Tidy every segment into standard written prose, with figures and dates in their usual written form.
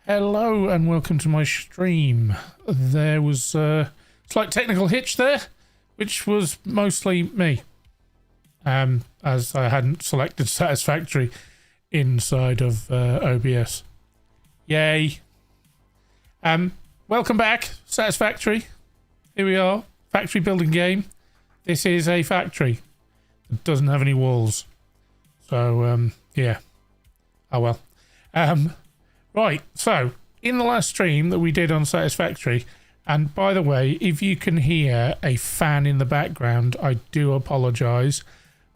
Hello and welcome to my stream. There was a slight technical hitch there, which was mostly me, as I hadn't selected Satisfactory inside of OBS. Yay. Welcome back, Satisfactory. Here we are, factory building game. This is a factory that doesn't have any walls. So, yeah. Oh well. Right, so in the last stream that we did on Satisfactory, and by the way, if you can hear a fan in the background, I do apologise.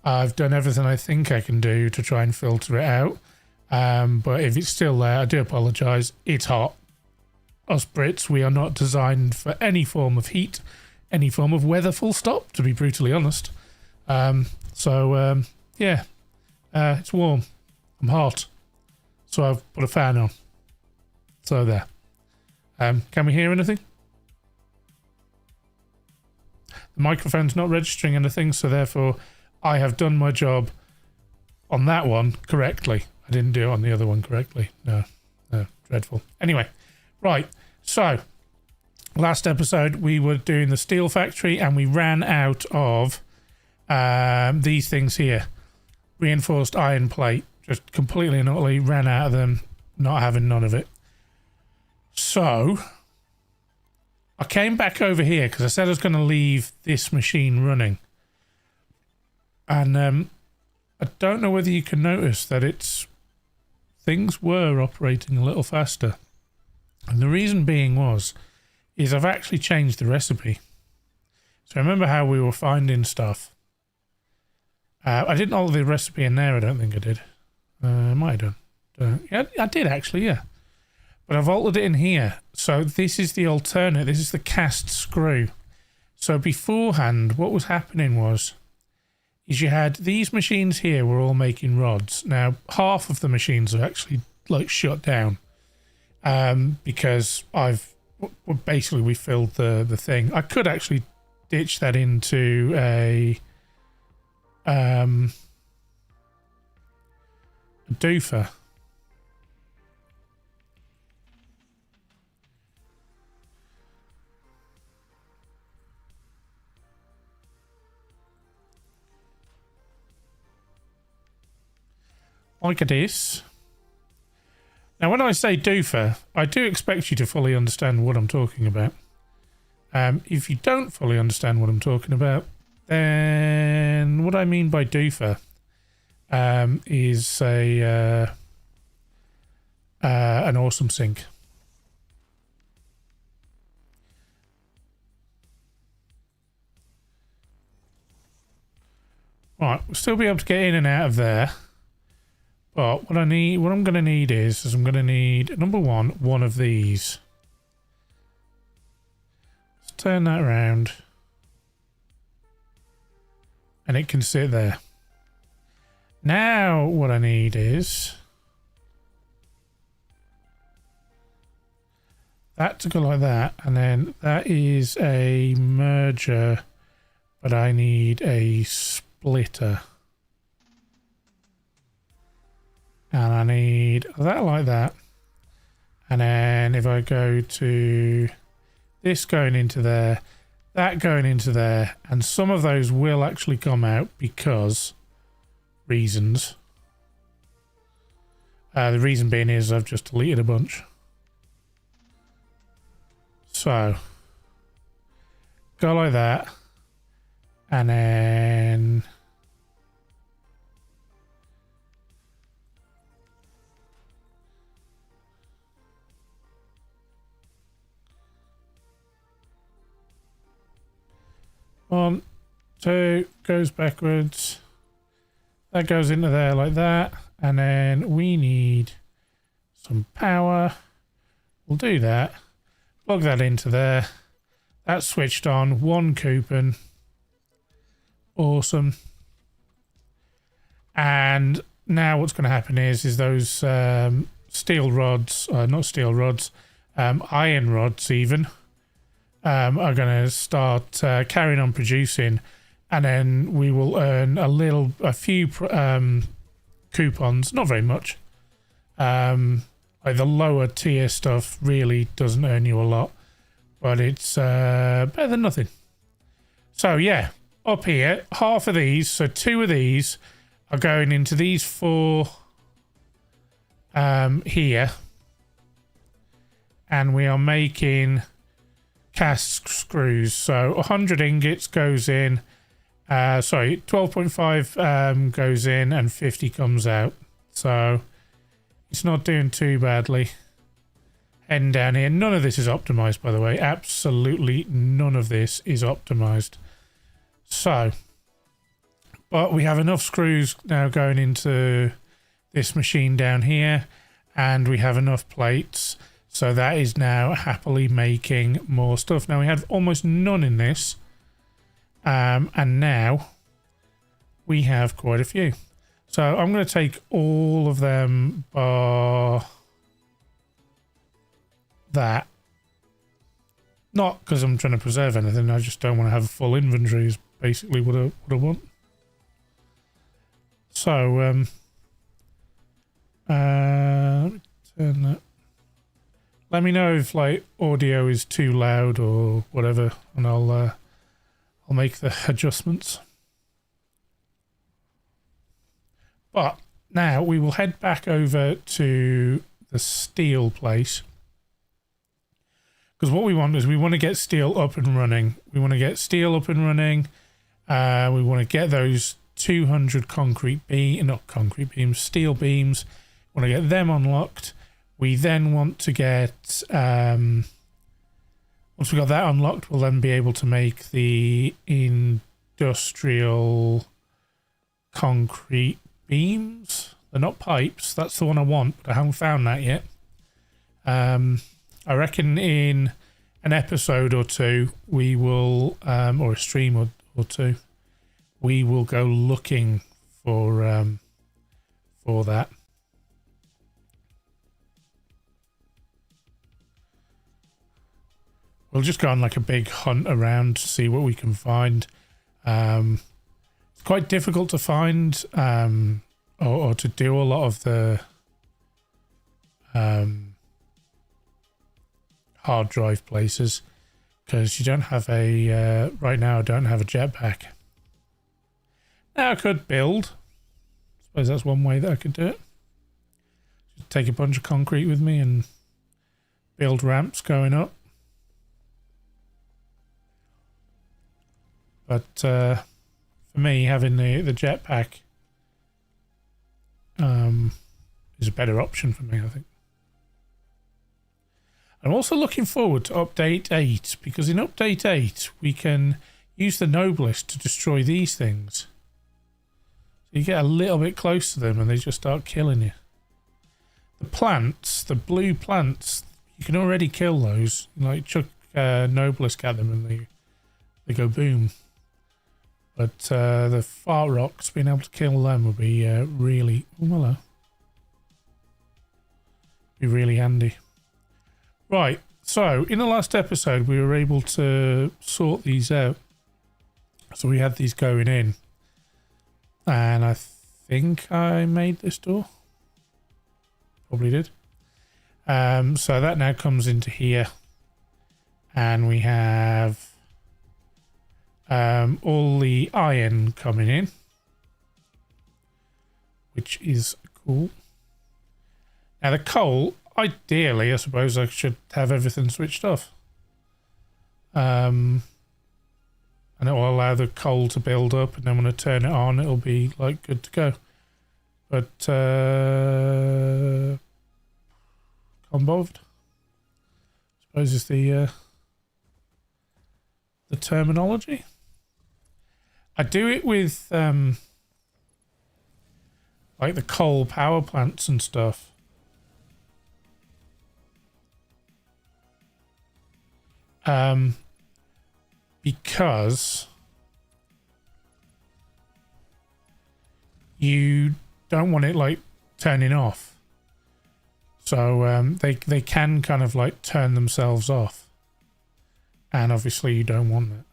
I've done everything I think I can do to try and filter it out, but if it's still there, I do apologise. It's hot. Us Brits, we are not designed for any form of heat, any form of weather, full stop, to be brutally honest. Yeah, it's warm. I'm hot. So I've put a fan on. So there. Can we hear anything? The microphone's not registering anything, so therefore I have done my job on that one correctly. I didn't do it on the other one correctly. No, dreadful. Anyway, right. So last episode we were doing the steel factory and we ran out of these things here. Reinforced iron plate. Just completely and utterly ran out of them, not having none of it. So I came back over here because I said I was going to leave this machine running. And I don't know whether you can notice that things were operating a little faster. And the reason being is I've actually changed the recipe. So remember how we were finding stuff? I didn't alter the recipe in there, I don't think I did. I might have done. Yeah, I did actually, yeah. But I've altered it in here. So this is the alternate. This is the cast screw. So beforehand, what was happening is you had these machines here were all making rods. Now, half of the machines are actually like shut down because we filled the thing. I could actually ditch that into a doofer. Like this. Now when I say doofer, I do expect you to fully understand what I'm talking about. If you don't fully understand what I'm talking about, then what I mean by doofer is an awesome sink. Right, we'll still be able to get in and out of there. But what I'm going to need is I'm going to need, number one of these. Let's turn that around. And it can sit there. Now what I need is that to go like that, and then that is a merger, but I need a splitter. And I need that like that. And then if I go to this going into there, that going into there, and some of those will actually come out because reasons. The reason being is I've just deleted a bunch. So go like that, and then one, two, goes backwards. That goes into there like that. And then we need some power. We'll do that. Plug that into there. That's switched on. One coupon. Awesome. And now what's going to happen is those steel rods, not steel rods, iron rods even, are going to start carrying on producing, and then we will earn a few coupons, not very much, like Like the lower tier stuff really doesn't earn you a lot, but it's better than nothing. So yeah, up here, half of these, so 2 of these are going into these 4 here, and we are making cast screws. So 100 ingots goes in, sorry, 12.5 goes in and 50 comes out. So it's not doing too badly. Heading down here. None of this is optimized, by the way. Absolutely none of this is optimized. So, but we have enough screws now going into this machine down here, and we have enough plates. So that is now happily making more stuff. Now we had almost none in this, and now we have quite a few. So I'm going to take all of them bar that. Not because I'm trying to preserve anything, I just don't want to have a full inventory is basically what I want. So, let me turn that. Let me know if like audio is too loud or whatever, and I'll make the adjustments. But now we will head back over to the steel place, because what we want is we want to get steel up and running. We want to get steel up and running. We want to get those 200 steel beams. We want to get them unlocked. We then want to get, once we got that unlocked, we'll then be able to make the industrial concrete beams. They're not pipes. That's the one I want, but I haven't found that yet. I reckon in an episode or two, we will, or a stream or two, we will go looking for that. We'll just go on like a big hunt around to see what we can find. It's quite difficult to find or to do a lot of the hard drive places, because you don't have a right now I don't have a jetpack. Now I could build. I suppose that's one way that I could do it. Just take a bunch of concrete with me and build ramps going up. But for me, having the jetpack is a better option for me, I think. I'm also looking forward to Update 8, because in Update 8 we can use the Noblest to destroy these things. So you get a little bit close to them and they just start killing you. The plants, the blue plants, you can already kill those. Like chuck Noblest at them and they go boom. But the fart rocks, being able to kill them would be really... Oh, hello. Be really handy. Right, so in the last episode we were able to sort these out. So we had these going in. And I think I made this door. Probably did. So that now comes into here. And we have all the iron coming in, which is cool. Now the coal, ideally, I suppose I should have everything switched off. And it will allow the coal to build up, and then when I turn it on, it'll be like good to go. But can't bothered. I suppose it's the terminology. I do it with like the coal power plants and stuff. Because you don't want it like turning off. So they can kind of like turn themselves off. And obviously you don't want that.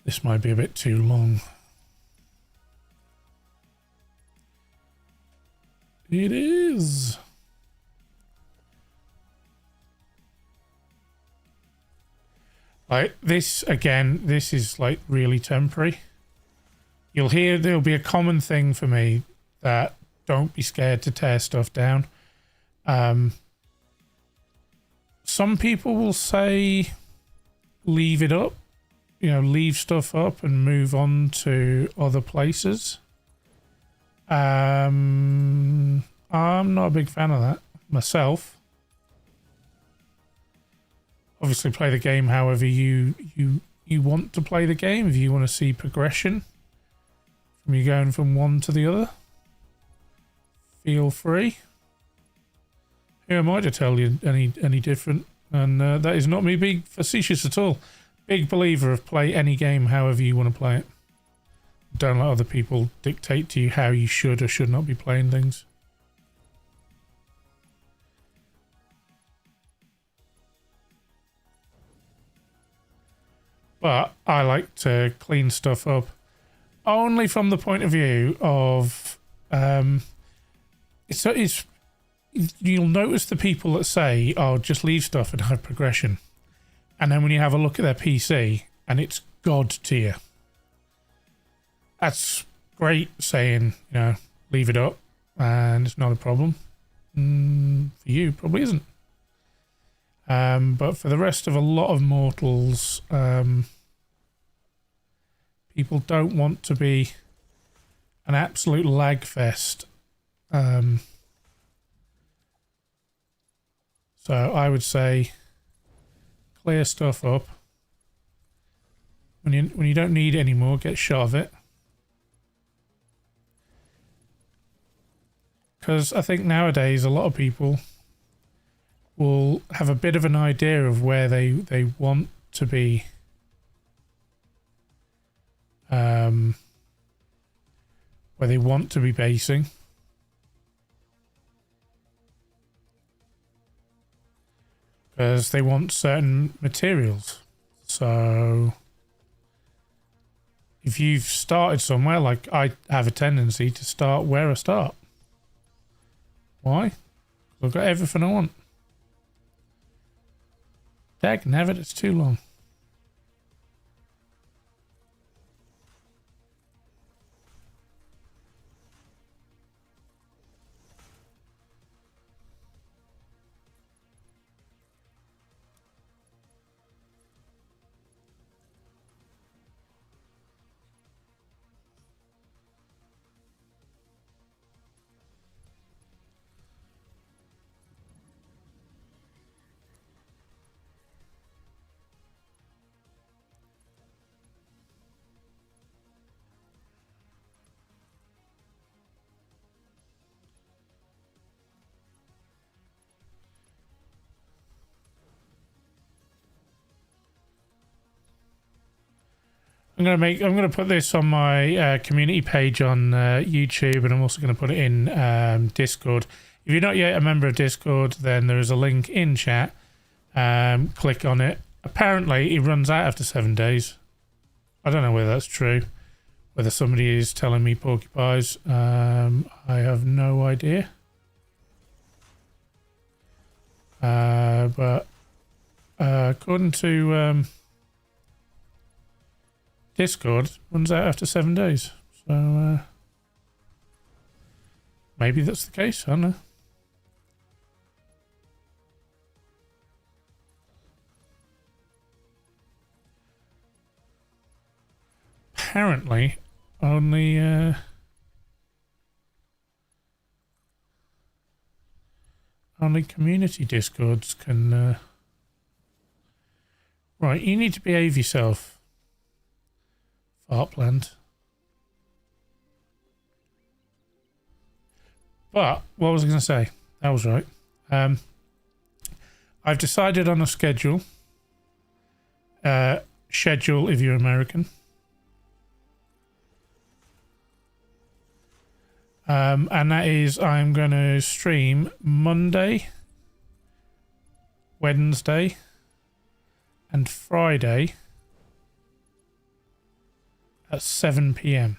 This might be a bit too long. It is. Like this again, this is like really temporary. You'll hear there'll be a common thing for me that don't be scared to tear stuff down. Some people will say leave it up, you know, leave stuff up and move on to other places. I'm not a big fan of that myself. Obviously play the game however you want to play the game. If you want to see progression from you going from one to the other, feel free. Who am I to tell you any different? And that is not me being facetious at all. Big believer of play any game however you want to play it. Don't let other people dictate to you how you should or should not be playing things. But I like to clean stuff up only from the point of view of it's you'll notice the people that say, oh, just leave stuff and have progression. And then when you have a look at their PC and it's God tier. That's great saying, you know, leave it up and it's not a problem. For you, probably isn't. But for the rest of a lot of mortals, people don't want to be an absolute lag fest. So I would say clear stuff up. When you don't need it anymore, get shot of it. Because I think nowadays a lot of people will have a bit of an idea of where they want to be where they want to be basing. Because they want certain materials. So if you've started somewhere, like I have a tendency to start where I start. Why? I've got everything I want. Dag nabbit, it's too long. I'm gonna put this on my community page on YouTube, and I'm also going to put it in Discord. If you're not yet a member of Discord, then there is a link in chat. Click on it. Apparently, it runs out after 7 days. I don't know whether that's true. Whether somebody is telling me porcupines, I have no idea. But according to Discord, runs out after 7 days. So maybe that's the case. I don't know. Apparently, only community Discords can. Right, you need to behave yourself, Fartland. But what was I going to say? That was right. I've decided on a schedule. Schedule if you're American. And that is I'm going to stream Monday, Wednesday, and Friday at 7 p.m.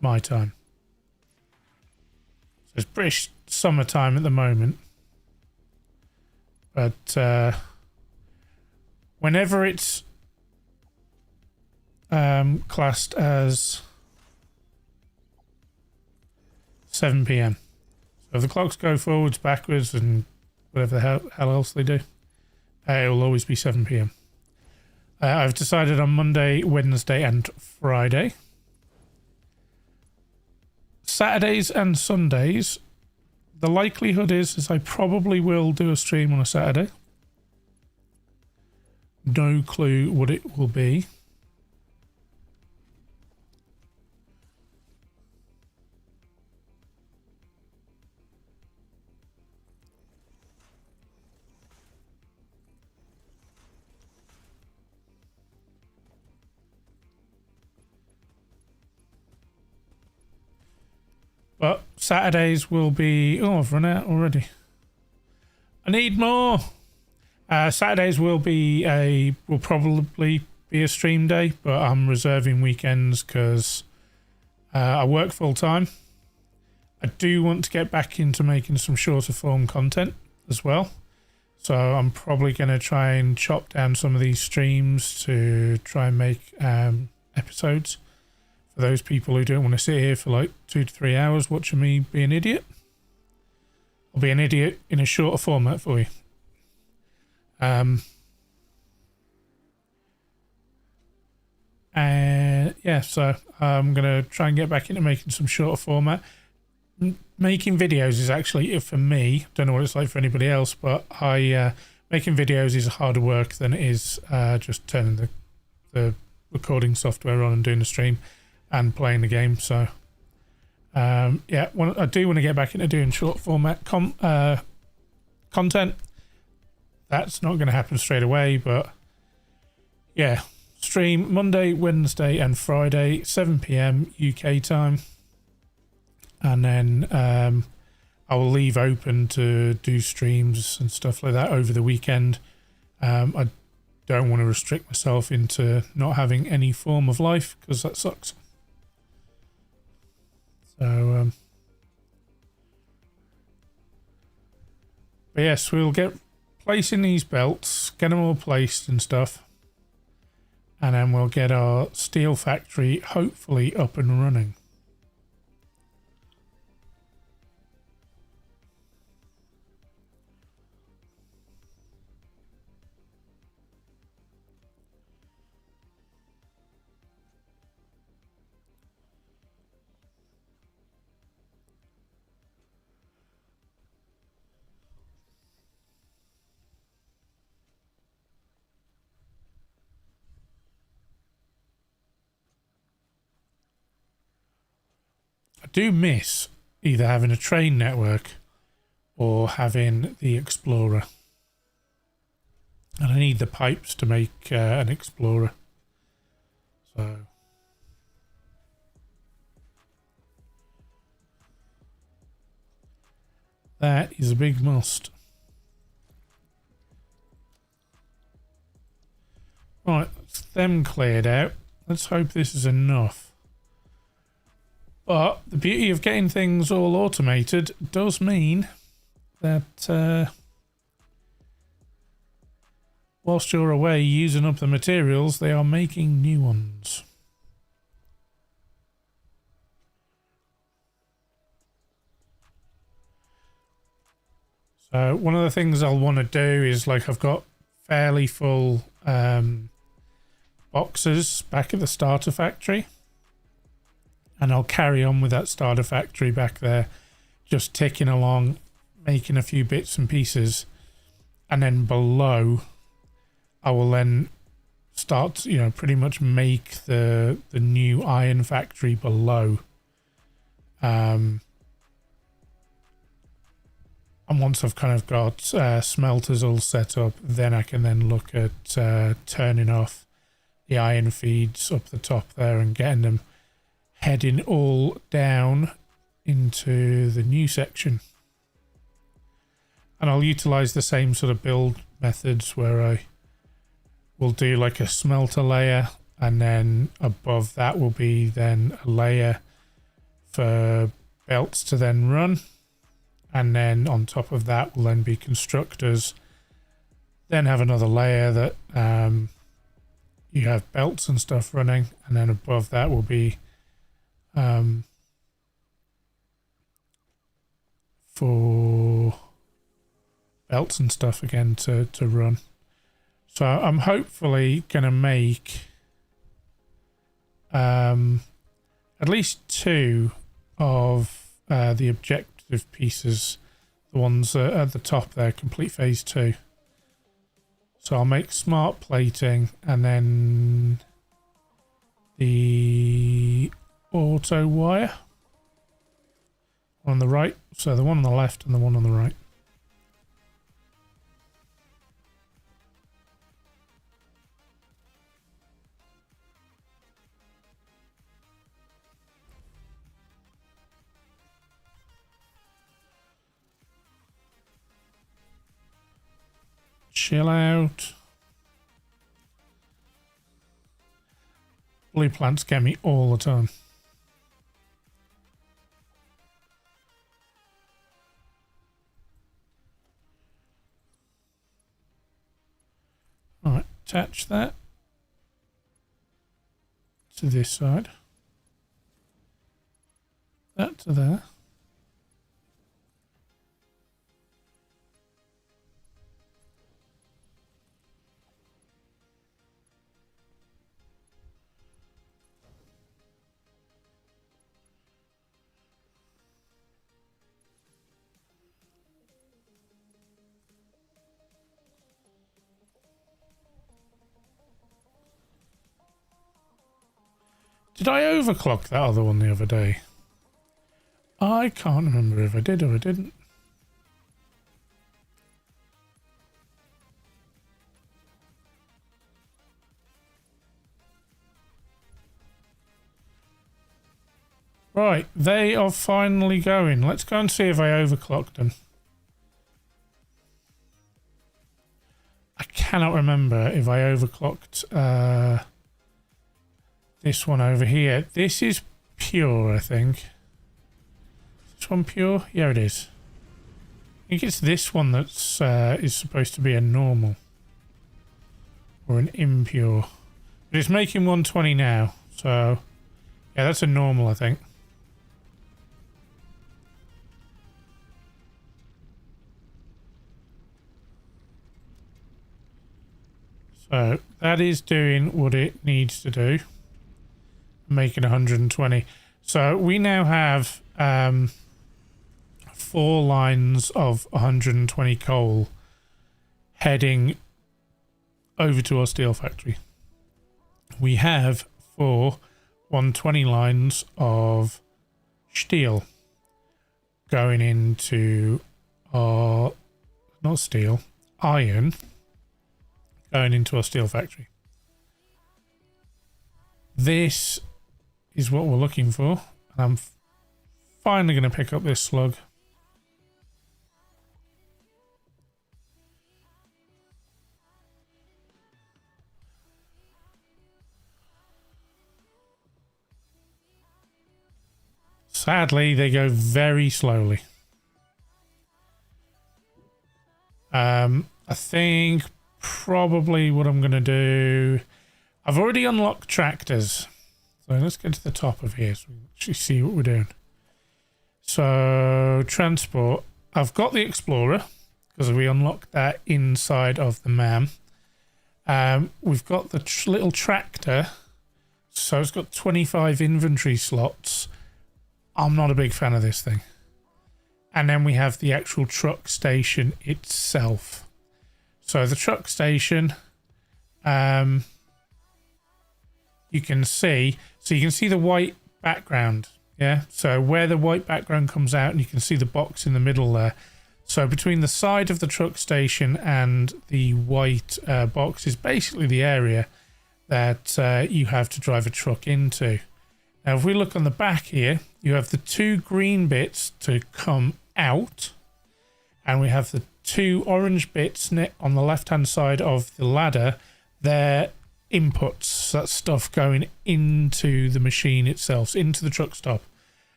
my time. So it's British summertime at the moment. But whenever it's classed as 7 p.m. So if the clocks go forwards, backwards, and whatever the hell else they do, it will always be 7 p.m. I've decided on Monday, Wednesday, and Friday. Saturdays and Sundays, the likelihood is I probably will do a stream on a Saturday. No clue what it will be. But Saturdays will be... Oh, I've run out already. I need more. Saturdays will probably be a stream day, but I'm reserving weekends because I work full time. I do want to get back into making some shorter form content as well. So I'm probably going to try and chop down some of these streams to try and make episodes. For those people who don't want to sit here for like 2 to 3 hours watching me be an idiot, I'll be an idiot in a shorter format for you. Yeah, so I'm going to try and get back into making some shorter format. Making videos is actually, for me, don't know what it's like for anybody else, but making videos is harder work than it is just turning the recording software on and doing the stream and playing the game. So yeah, I do want to get back into doing short format content. That's not going to happen straight away, but yeah, stream Monday, Wednesday and Friday 7 p.m. UK time, and then I will leave open to do streams and stuff like that over the weekend. I don't want to restrict myself into not having any form of life because that sucks. So, but yes, we'll get placing these belts, get them all placed and stuff, and then we'll get our steel factory hopefully up and running. I do miss either having a train network or having the Explorer. And I need the pipes to make an Explorer. So that is a big must. Right, that's them cleared out. Let's hope this is enough. But the beauty of getting things all automated does mean that whilst you're away using up the materials, they are making new ones. So one of the things I'll want to do is, like, I've got fairly full boxes back at the starter factory. And I'll carry on with that starter factory back there, just ticking along, making a few bits and pieces. And then below, I will then start, pretty much make the new iron factory below. And once I've kind of got smelters all set up, then I can then look at turning off the iron feeds up the top there and getting them heading all down into the new section. And I'll utilize the same sort of build methods where I will do like a smelter layer and then above that will be then a layer for belts to then run, and then on top of that will then be constructors, then have another layer that you have belts and stuff running, and then above that will be for belts and stuff again to run. So I'm hopefully going to make at least 2 of the objective pieces, the ones at the top there, complete phase 2. So I'll make smart plating and then the auto wire on the right. So the one on the left and the one on the right. Chill out. Blue plants get me all the time. Alright, attach that to this side. That to there. Did I overclock that other one the other day? I can't remember if I did or I didn't. Right, they are finally going. Let's go and see if I overclocked them. I cannot remember if I overclocked this one over here. This is pure, I think. Is this one pure? Yeah, it is. I think it's this one that's is supposed to be a normal. Or an impure. But it's making 120 now. So, yeah, that's a normal, I think. So, that is doing what it needs to do. Making 120. So we now have 4 lines of 120 coal heading over to our steel factory. We have 4 120 lines of steel going into our, not steel, iron, going into our steel factory. This is what we're looking for. I'm finally going to pick up this slug. Sadly, they go very slowly. I think probably what I'm going to do... I've already unlocked tractors. So let's get to the top of here so we can actually see what we're doing. So, transport. I've got the Explorer because we unlocked that inside of the MAM. We've got the little tractor. So it's got 25 inventory slots. I'm not a big fan of this thing. And then we have the actual truck station itself. So the truck station... you can see, so you can see the white background, yeah? So where the white background comes out and you can see the box in the middle there. So between the side of the truck station and the white box is basically the area that you have to drive a truck into. Now if we look on the back here, you have the 2 green bits to come out, and we have the 2 orange bits on the left hand side of the ladder. They're inputs. That's stuff going into the machine itself, into the truck stop.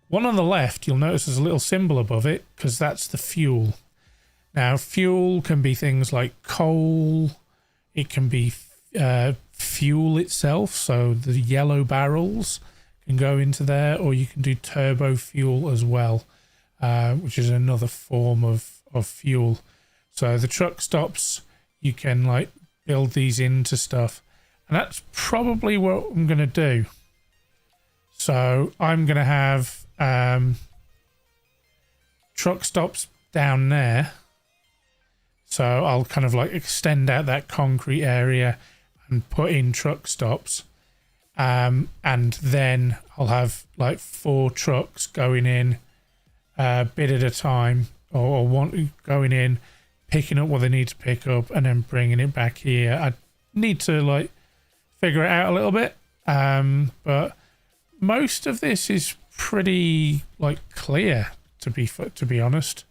One on the left, you'll notice there's a little symbol above it because that's the fuel. Now, fuel can be things like coal. It can be fuel itself, so the yellow barrels can go into there, or you can do turbo fuel as well, which is another form of fuel. So the truck stops, you can like build these into stuff, and that's probably what I'm going to do. So I'm going to have truck stops down there. So I'll kind of like extend out that concrete area and put in truck stops. And then I'll have like 4 trucks going in a bit at a time, or one going in, picking up what they need to pick up, and then bringing it back here. I need to like figure it out a little bit. But most of this is pretty like clear, to be honest.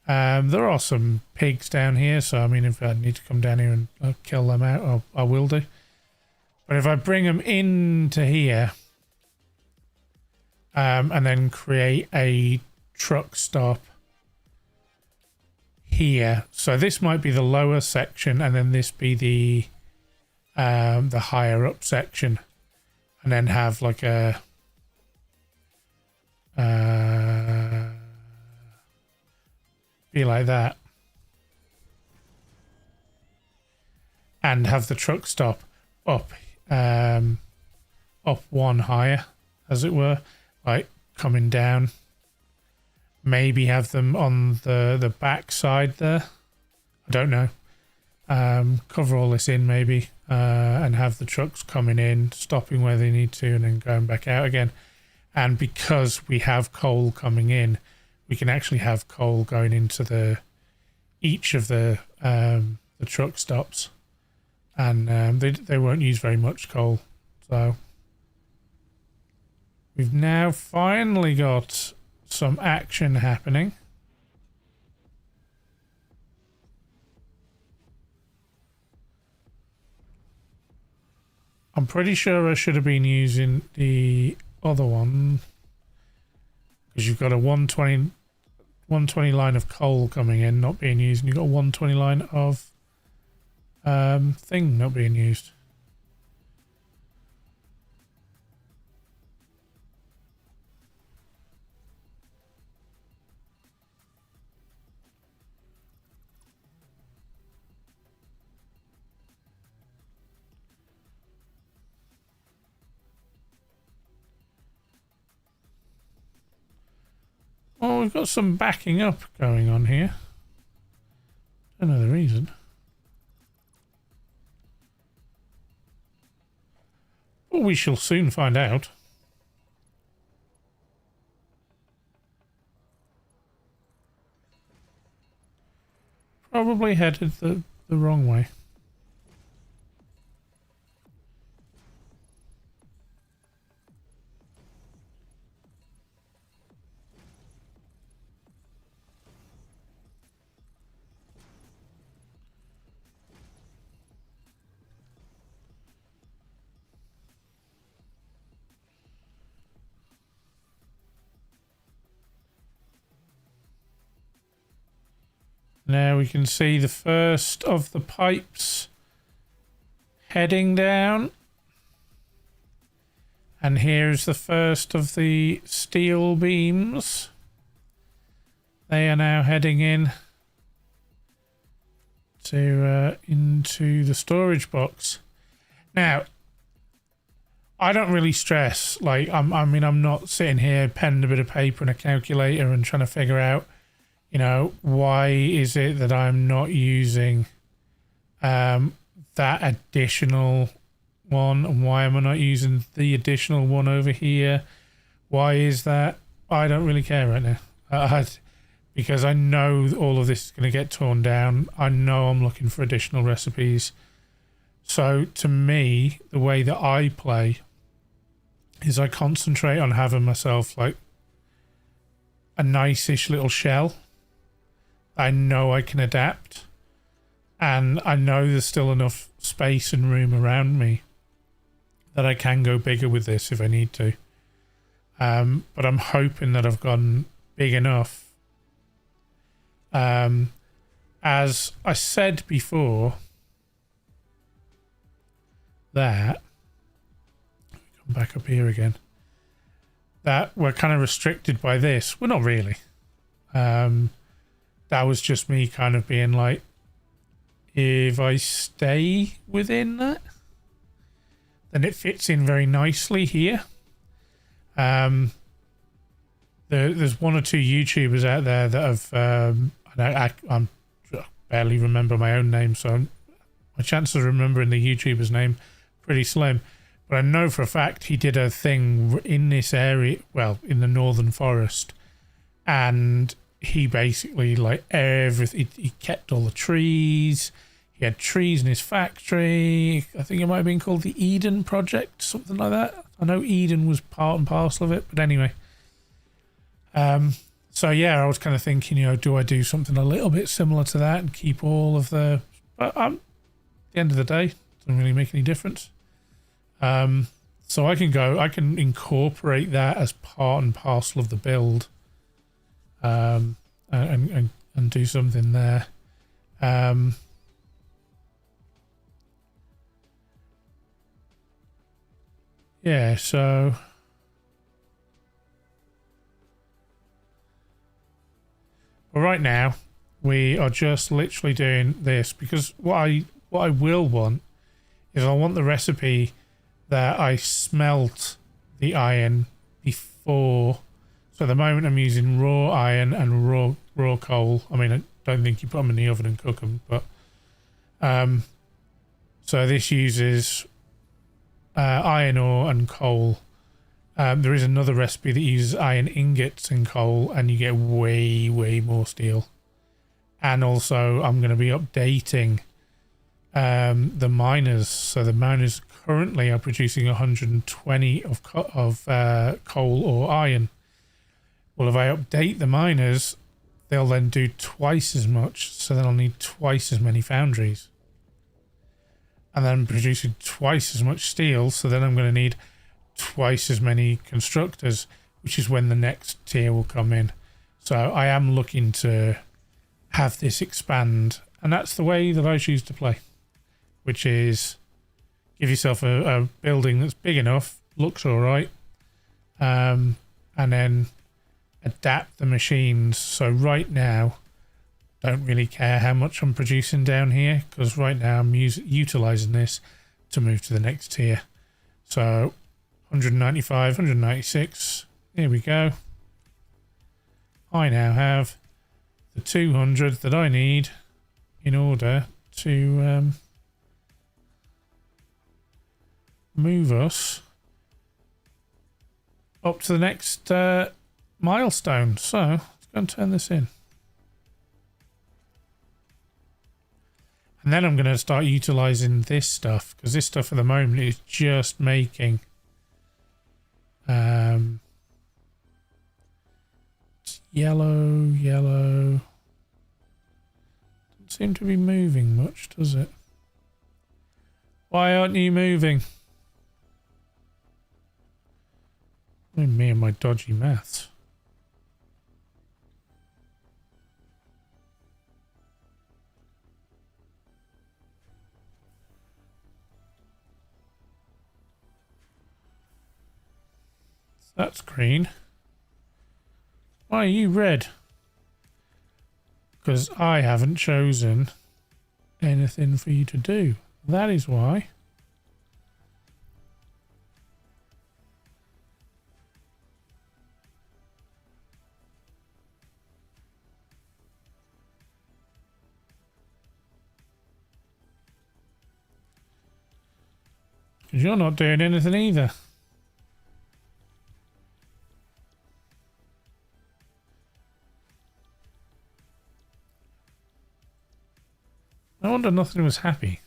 There are some pigs down here, so I mean, if I need to come down here and kill them out, I will do. But if I bring them into here, and then create a truck stop here, so this might be the lower section, and then this be the higher up section, and then have like a be like that, and have the truck stop up one higher, as it were, like coming down. Maybe have them on the back side there, I don't know. Cover all this in maybe, and have the trucks coming in, stopping where they need to, and then going back out again. And because we have coal coming in, we can actually have coal going into each of the truck stops, and they won't use very much coal. So we've now finally got some action happening. I'm pretty sure I should have been using the other one, because you've got a 120 line of coal coming in, not being used, and you've got a 120 line of thing not being used. Oh, we've got some backing up going on here. Don't know the reason. Well, we shall soon find out. Probably headed the wrong way. Now we can see the first of the pipes heading down. And here's the first of the steel beams. They are now heading in to into the storage box. Now, I don't really stress. Like, I'm not sitting here penning a bit of paper and a calculator and trying to figure out, you know, why is it that I'm not using that additional one, and why am I not using the additional one over here? Why is that? I don't really care right now, because I know all of this is going to get torn down. I know I'm looking for additional recipes. So to me, the way that I play is I concentrate on having myself like a nice-ish little shell I know I can adapt. And I know there's still enough space and room around me that I can go bigger with this if I need to. But I'm hoping that I've gone big enough. As I said before, that come back up here again, that we're kind of restricted by this. Well, not really. That was just me kind of being like, if I stay within that, then it fits in very nicely here. There's one or two YouTubers out there that have I'm barely remember my own name, so my chances of remembering the YouTuber's name pretty slim. But I know for a fact he did a thing in this area, well, in the Northern Forest, and he basically, like, everything, he kept all the trees. He had trees in his factory. I think it might have been called the Eden Project, something like that. I know Eden was part and parcel of it, but anyway. So yeah, I was kind of thinking, you know, do I do something a little bit similar to that and keep all of the... But at the end of the day, it doesn't really make any difference. So I can incorporate that as part and parcel of the build, and do something there. Yeah, so but right now we are just literally doing this because what I will want is I want the recipe that I smelt the iron before. So at the moment I'm using raw iron and raw coal. I mean, I don't think you put them in the oven and cook them, but so this uses iron ore and coal. There is another recipe that uses iron ingots and coal, and you get way more steel. And also I'm going to be updating the miners. So the miners currently are producing 120 of coal or iron. Well, if I update the miners, they'll then do twice as much, so then I'll need twice as many foundries. And then producing twice as much steel, so then I'm going to need twice as many constructors, which is when the next tier will come in. So I am looking to have this expand, and that's the way that I choose to play, which is give yourself a building that's big enough, looks all right, and then adapt the machines. So right now, don't really care how much I'm producing down here, because right now I'm utilizing this to move to the next tier. So 195, 196, here we go. I now have the 200 that I need in order to move us up to the next milestone. So let's go and turn this in. And then I'm going to start utilizing this stuff, because this stuff at the moment is just making it's yellow. Doesn't seem to be moving much, does it? Why aren't you moving? Me and my dodgy maths. That's green. Why are you red? Because I haven't chosen anything for you to do. That is why. Because you're not doing anything either. I wonder nothing was happy.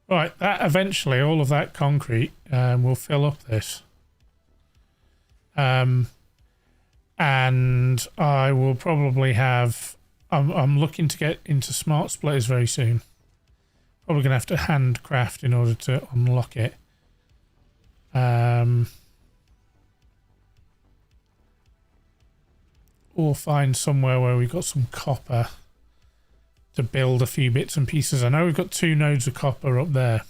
Right, that eventually all of that concrete will fill up this. And And I will probably have... I'm looking to get into smart splitters very soon. Probably going to have to handcraft in order to unlock it. Or find somewhere where we've got some copper to build a few bits and pieces. I know we've got 2 nodes of copper up there.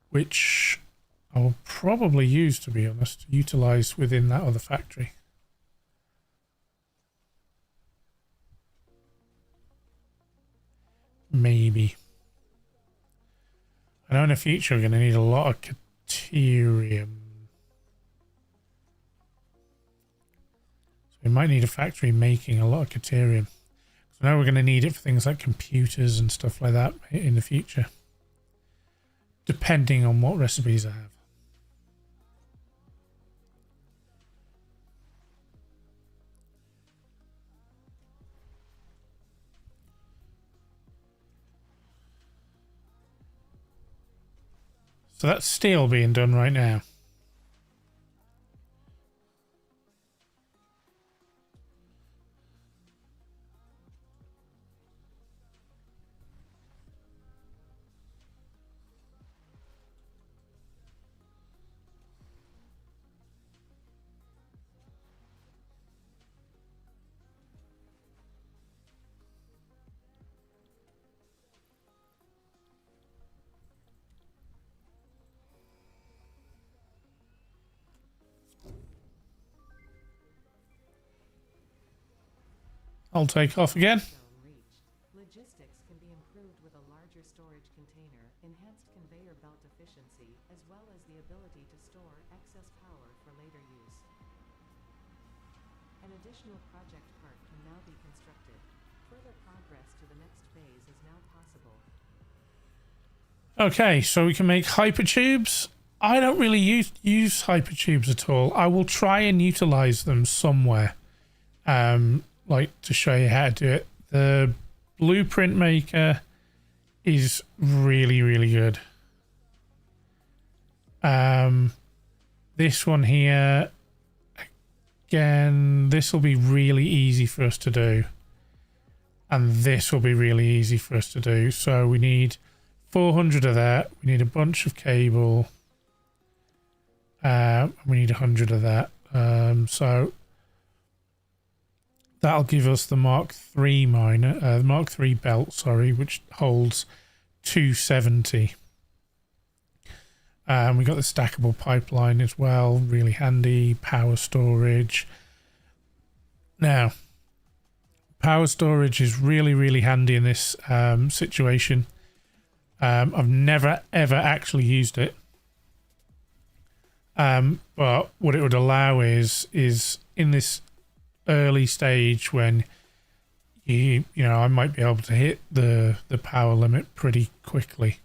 Which I will probably use, to be honest, utilise within that other factory. Maybe. I know in the future we're going to need a lot of caterium. So we might need a factory making a lot of caterium. So now we're going to need it for things like computers and stuff like that in the future. Depending on what recipes I have. So that's steel being done right now. I'll take off again. Logistics can be improved with a larger storage container, enhanced conveyor belt efficiency, as well as the ability to store excess power for later use. An additional project part can now be constructed. Further progress to the next phase is now possible. Okay, so we can make hypertubes. I don't really use hypertubes at all. I will try and utilize them somewhere. Like to show you how to do it. The blueprint maker is really, really good. This one here, again, this will be really easy for us to do. And this will be really easy for us to do. So we need 400 of that. We need a bunch of cable. We need 100 of that. So that'll give us the Mark III miner, Mark III belt, sorry, which holds 270. We got the stackable pipeline as well, really handy. Power storage. Now, power storage is really, really handy in this situation. I've never ever actually used it, but what it would allow is in this early stage when you know I might be able to hit the power limit pretty quickly.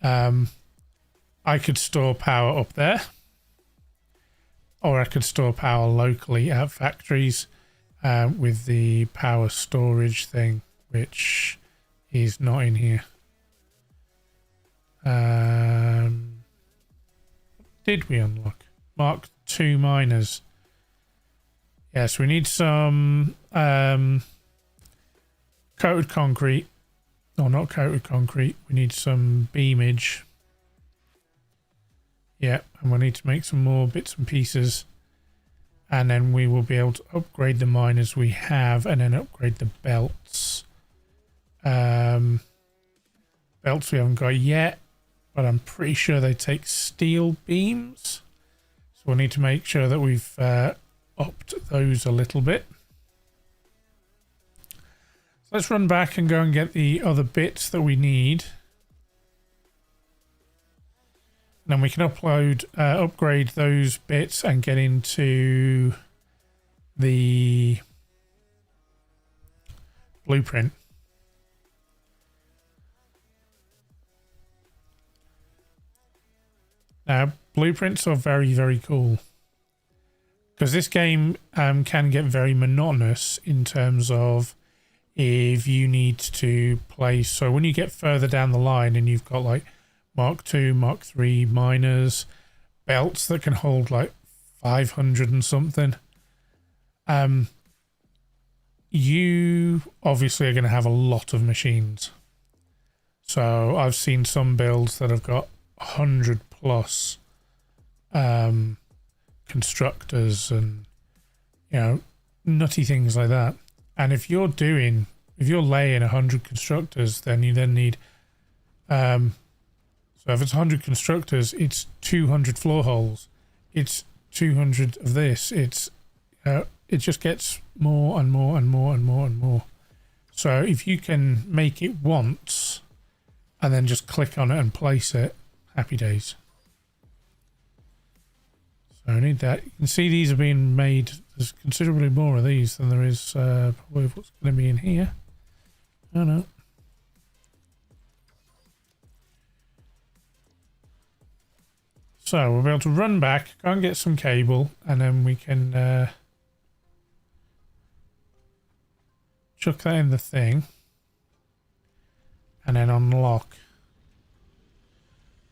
I could store power up there, or I could store power locally at factories with the power storage thing, which is not in here. Did we unlock Mark II miners? Yes, we need some coated concrete. No, not coated concrete. We need some beamage. Yeah, and we need to make some more bits and pieces. And then we will be able to upgrade the miners we have and then upgrade the belts. Belts we haven't got yet, but I'm pretty sure they take steel beams. So we'll need to make sure that we've upped those a little bit. So let's run back and go and get the other bits that we need. And then we can upgrade those bits and get into the blueprint. Now, blueprints are very, very cool. Because this game can get very monotonous in terms of if you need to place. So when you get further down the line and you've got like Mark II, Mark III miners, belts that can hold like 500 and something. You obviously are going to have a lot of machines. So I've seen some builds that have got 100 plus constructors and, you know, nutty things like that. And if you're laying 100 constructors, then you then need so if it's 100 constructors, it's 200 floor holes. It's 200 of this. It's it just gets more and more and more and more and more. So if you can make it once and then just click on it and place it, happy days. So I need that. You can see these are being made. There's considerably more of these than there is probably what's going to be in here. Oh no. So we'll be able to run back, go and get some cable, and then we can chuck that in the thing and then unlock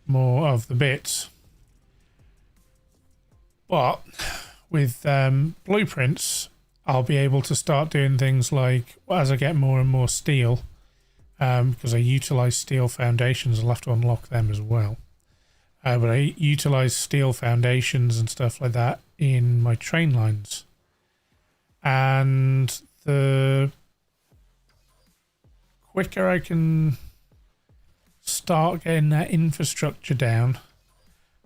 more of the bits. But with blueprints, I'll be able to start doing things like, as I get more and more steel, because I utilize steel foundations, I'll have to unlock them as well. But I utilize steel foundations and stuff like that in my train lines. And the quicker I can start getting that infrastructure down,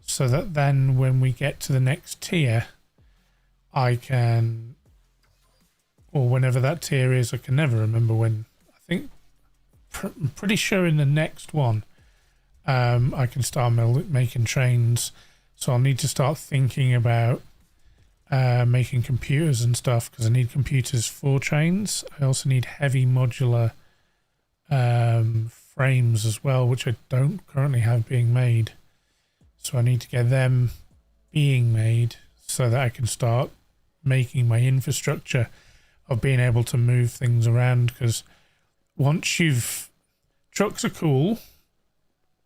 so that then when we get to the next tier, I can, or whenever that tier is, I can never remember when. I think, I'm pretty sure in the next one, I can start making trains. So I'll need to start thinking about making computers and stuff, because I need computers for trains. I also need heavy modular frames as well, which I don't currently have being made. So I need to get them being made so that I can start making my infrastructure of being able to move things around. Because once trucks are cool,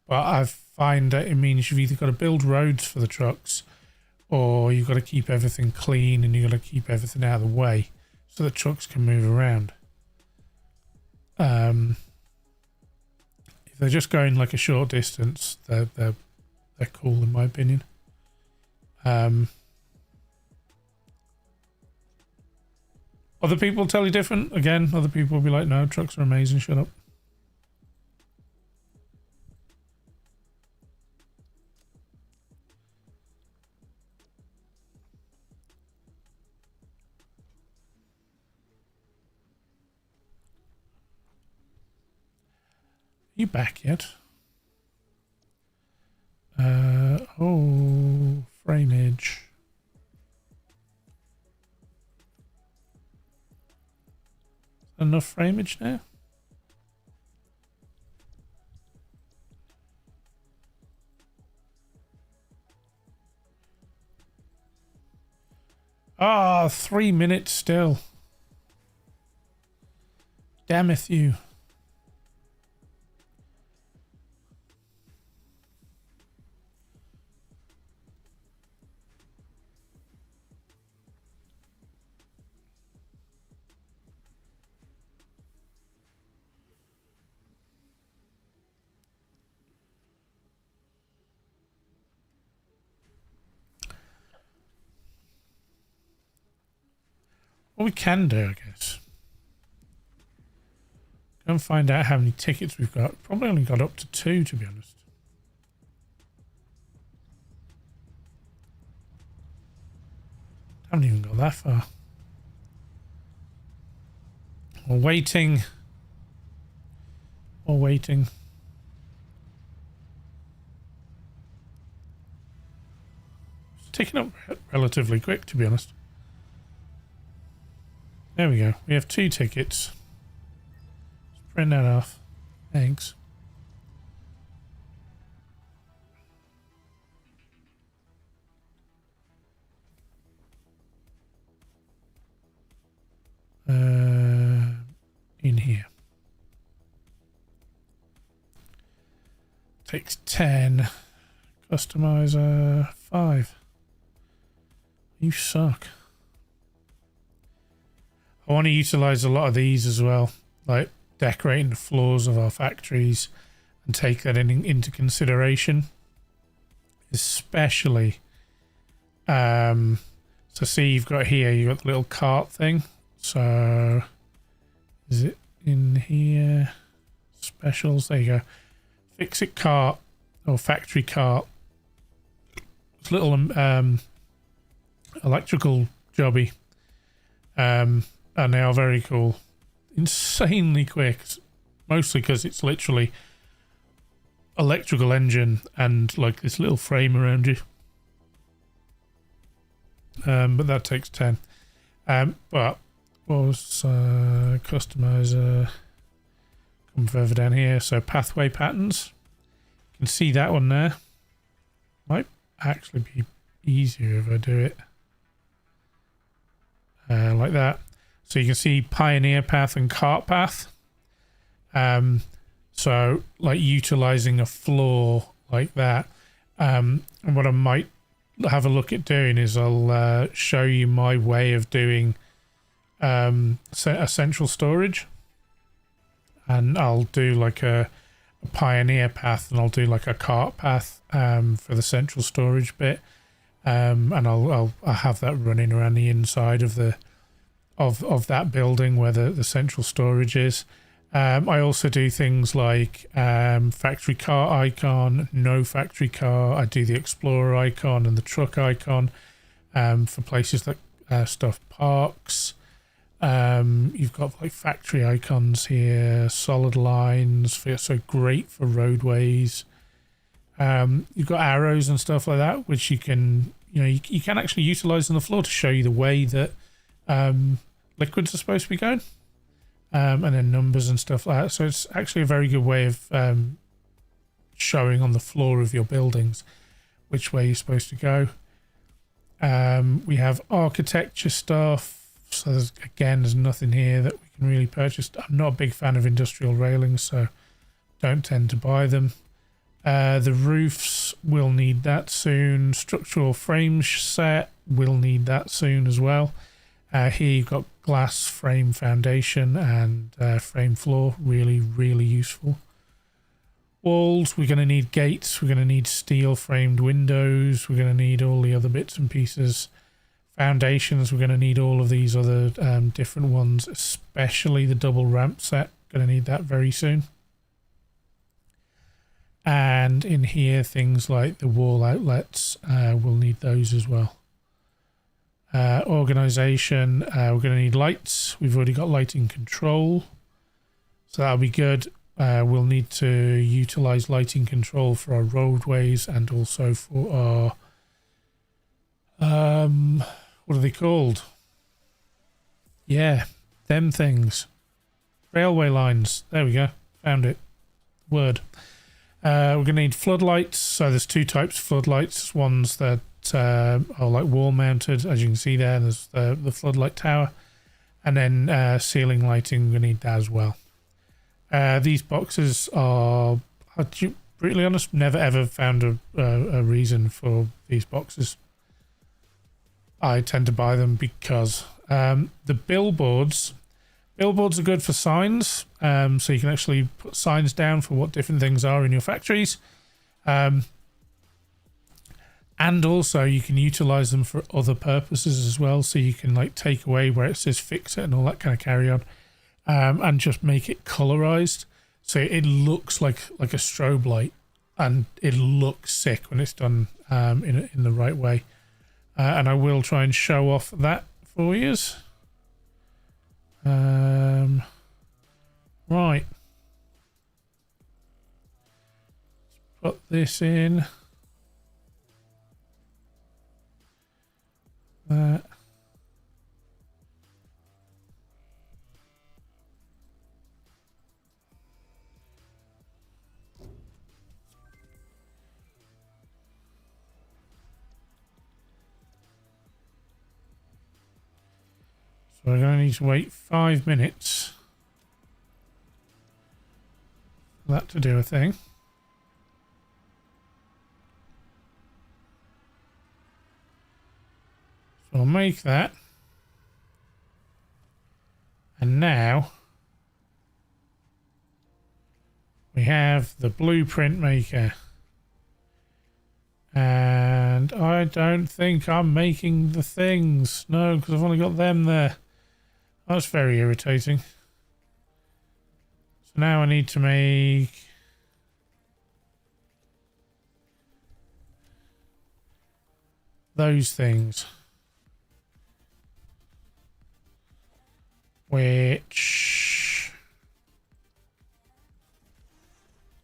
but I find that it means you've either got to build roads for the trucks, or you've got to keep everything clean and you've got to keep everything out of the way so that trucks can move around. If they're just going like a short distance, they're cool in my opinion. Other people tell you different. Again, other people will be like, no, trucks are amazing, shut up. You back yet? Oh, frameage. Enough frameage now? Ah, 3 minutes still. Damneth you. What we can do, I guess, go and find out how many tickets we've got. Probably only got up to 2, to be honest. Haven't even got that far. We're waiting. We're waiting. It's ticking up relatively quick, to be honest. There we go. We have 2 tickets. Let's print that off. Thanks. In here. Takes 10. Customizer, 5. You suck. I want to utilize a lot of these as well, like decorating the floors of our factories and take that into consideration, especially so see, you've got the little cart thing. So is it in here? Specials, there you go. Fix it cart or factory cart. It's a little electrical jobby, and they are very cool, insanely quick, mostly because it's literally electrical engine and like this little frame around you, but that takes 10. But what was customizer? Come further down here, so pathway patterns, you can see that one there. Might actually be easier if I do it like that. So you can see pioneer path and cart path. So like utilizing a floor like that. And what I might have a look at doing is I'll show you my way of doing a central storage, and I'll do like a pioneer path, and I'll do like a cart path for the central storage bit, and I'll have that running around the inside of the of that building where the central storage is. I also do things like factory car icon, no factory car. I do the explorer icon and the truck icon for places like stuff parks. You've got like factory icons here, solid lines, so great for roadways. You've got arrows and stuff like that, which you can actually utilize on the floor to show you the way that liquids are supposed to be going, and then numbers and stuff like that. So it's actually a very good way of showing on the floor of your buildings which way you're supposed to go. We have architecture stuff. So there's nothing here that we can really purchase. I'm not a big fan of industrial railings, so don't tend to buy them. The roofs will need that soon. Structural frame set will need that soon as well. Here you've got glass frame foundation and frame floor, really, really useful. Walls, we're going to need gates, we're going to need steel framed windows, we're going to need all the other bits and pieces. Foundations, we're going to need all of these other different ones, especially the double ramp set. Going to need that very soon. And in here, things like the wall outlets, we'll need those as well. Organization, we're going to need lights. We've already got lighting control, so that'll be good. We'll need to utilize lighting control for our roadways and also for our what are they called? Yeah, them things. Railway lines. There we go. Found it. Word. We're going to need floodlights. So there's two types of floodlights. Ones that are like wall mounted, as you can see there. There's the floodlight tower. And then ceiling lighting, we're going to need that as well. These boxes are, to be brutally honest, never ever found a reason for these boxes. I tend to buy them because the billboards are good for signs, so you can actually put signs down for what different things are in your factories, and also you can utilize them for other purposes as well, so you can like take away where it says fix it and all that kind of carry on, and just make it colorized so it looks like a strobe light, and it looks sick when it's done in the right way. And I will try and show off that for you. Right. Let's put this in. That. So we're going to need to wait 5 minutes for that to do a thing. So I'll make that. And now we have the blueprint maker. And I don't think I'm making the things. No, because I've only got them there. That's very irritating. So now I need to make those things. Which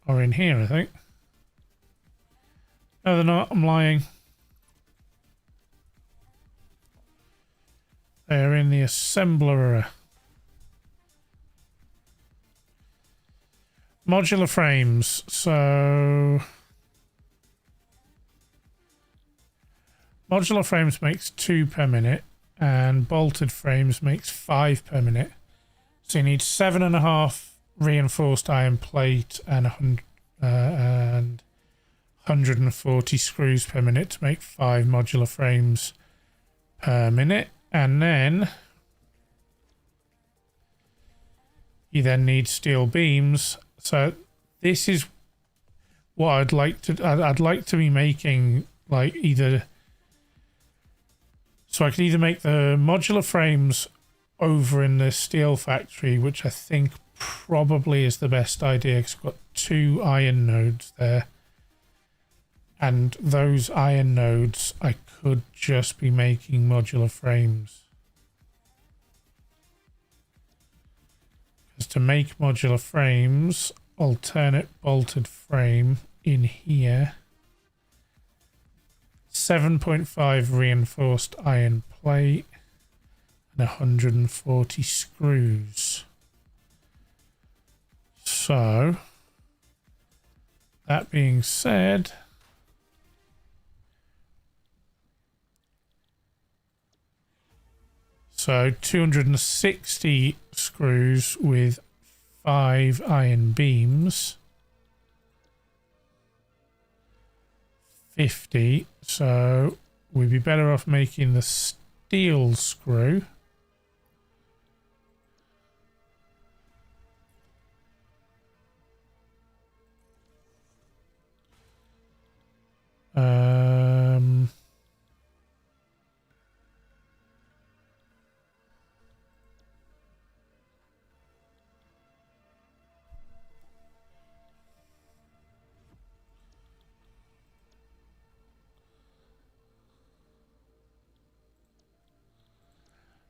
are in here, I think. No, they're not. I'm lying. They're in the assembler. Modular frames. So modular frames makes 2 per minute, and bolted frames makes 5 per minute. So you need 7.5 reinforced iron plate and 140 screws per minute to make 5 modular frames per minute. And then you then need steel beams. So this is what I'd like to be making, like either, so I could either make the modular frames over in the steel factory, which I think probably is the best idea because I've got 2 iron nodes there. And those iron nodes, I could just be making modular frames. Because to make modular frames, alternate bolted frame in here, 7.5 reinforced iron plate and 140 screws. So, that being said, so 260 screws with 5 iron beams. 50. So we'd be better off making the steel screw.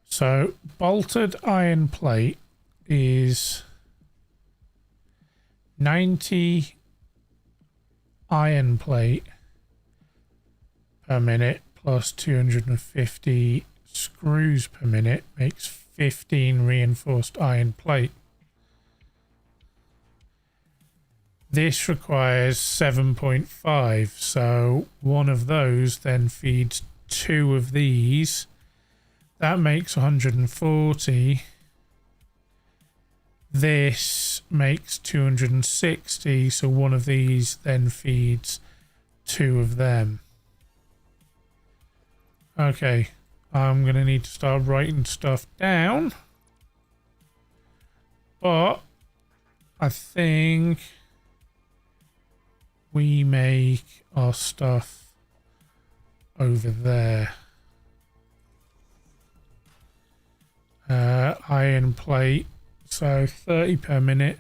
So bolted iron plate is 90 iron plate per minute plus 250 screws per minute makes 15 reinforced iron plate. This requires 7.5, so one of those then feeds 2 of these. That makes 140. This makes 260, so one of these then feeds 2 of them. Okay, I'm going to need to start writing stuff down. But I think we make our stuff over there. Iron plate, so 30 per minute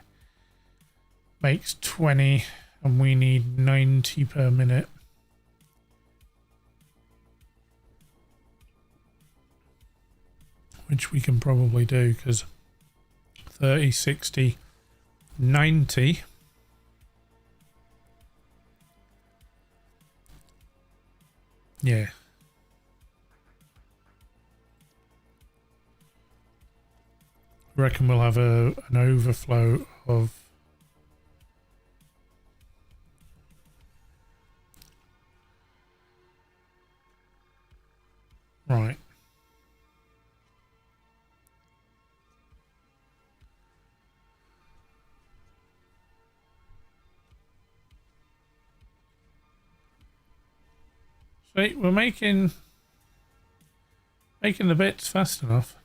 makes 20, and we need 90 per minute. Which we can probably do, because 30, 60, 90. Yeah. I reckon we'll have an overflow of right. Sweet, we're making making the bits fast enough.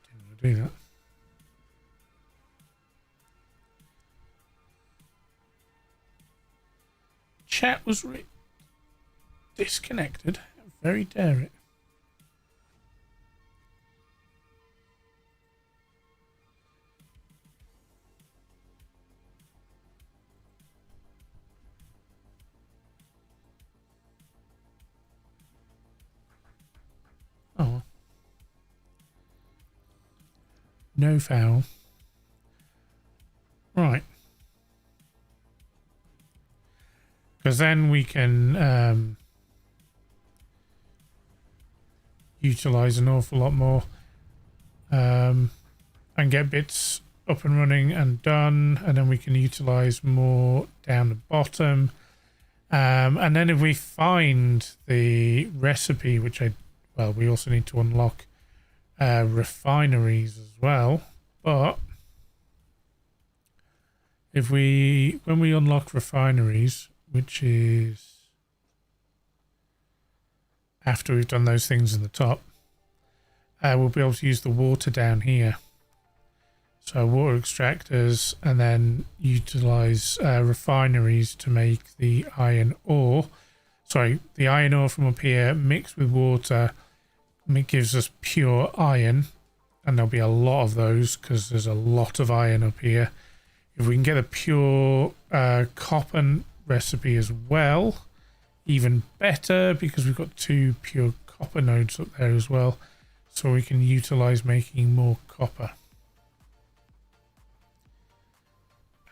Didn't want to do that. Chat was disconnected. How very dare it. Oh. No foul. Right. Because then we can utilize an awful lot more and get bits up and running and done, and then we can utilize more down the bottom. And then if we find the recipe, which we also need to unlock refineries as well. But when we unlock refineries, which is after we've done those things in the top, we'll be able to use the water down here. So water extractors, and then utilize refineries to make the iron ore. Sorry, the iron ore from up here mixed with water. It gives us pure iron, and there'll be a lot of those because there's a lot of iron up here. If we can get a pure copper recipe as well, even better, because we've got 2 pure copper nodes up there as well, so we can utilize making more copper.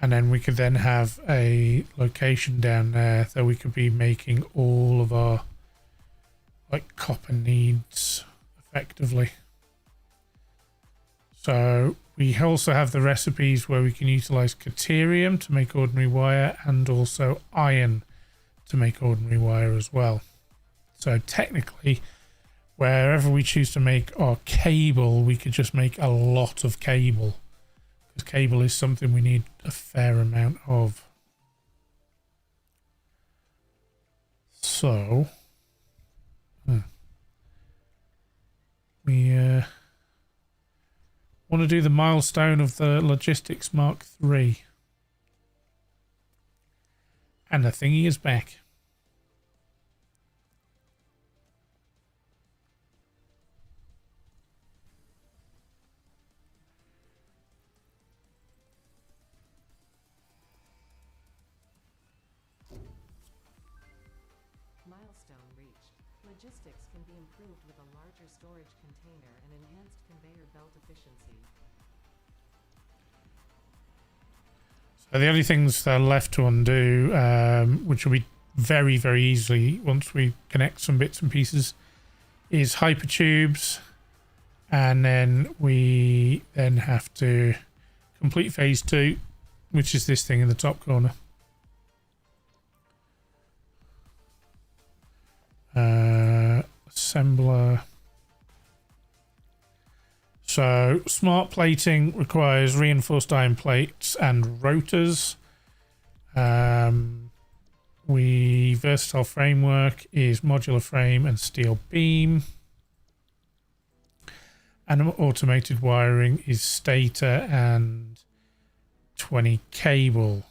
And then we could then have a location down there that we could be making all of our copper needs effectively. So we also have the recipes where we can utilize caterium to make ordinary wire, and also iron to make ordinary wire as well. So technically, wherever we choose to make our cable, we could just make a lot of cable, because cable is something we need a fair amount of. So we want to do the milestone of the Logistics Mark III. And the thingy is back. Milestone reached. Logistics can be improved with a larger storage container and enhanced conveyor belt efficiency. So the only things that are left to undo, which will be very, very easily once we connect some bits and pieces, is hypertubes, and then we have to complete phase 2, which is this thing in the top corner. Assembler. So smart plating requires reinforced iron plates and rotors. Versatile framework is modular frame and steel beam. And automated wiring is stator and 20 cable.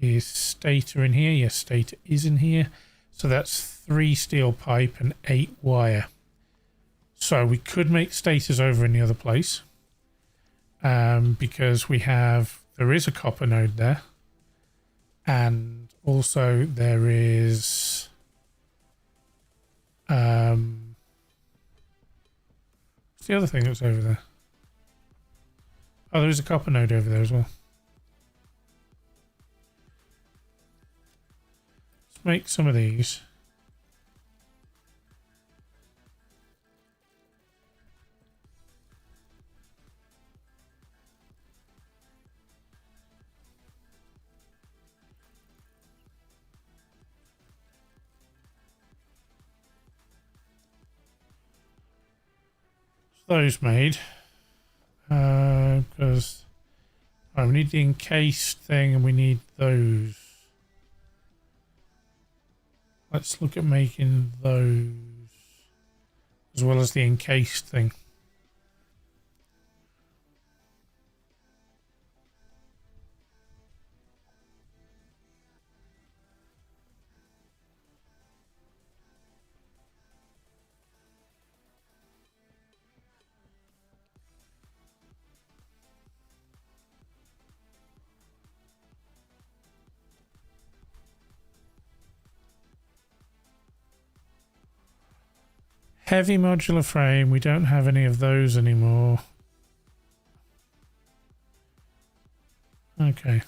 Is stator in here? Yes, stator is in here. So that's 3 steel pipe and 8 wire. So we could make stators over in the other place, because there is a copper node there, and also there is what's the other thing that's over there? Oh, there is a copper node over there as well. Let's make some of these. Those made, because we need the encased thing and we need those. Let's look at making those as well as the encased thing. Heavy modular frame, we don't have any of those anymore. Okay.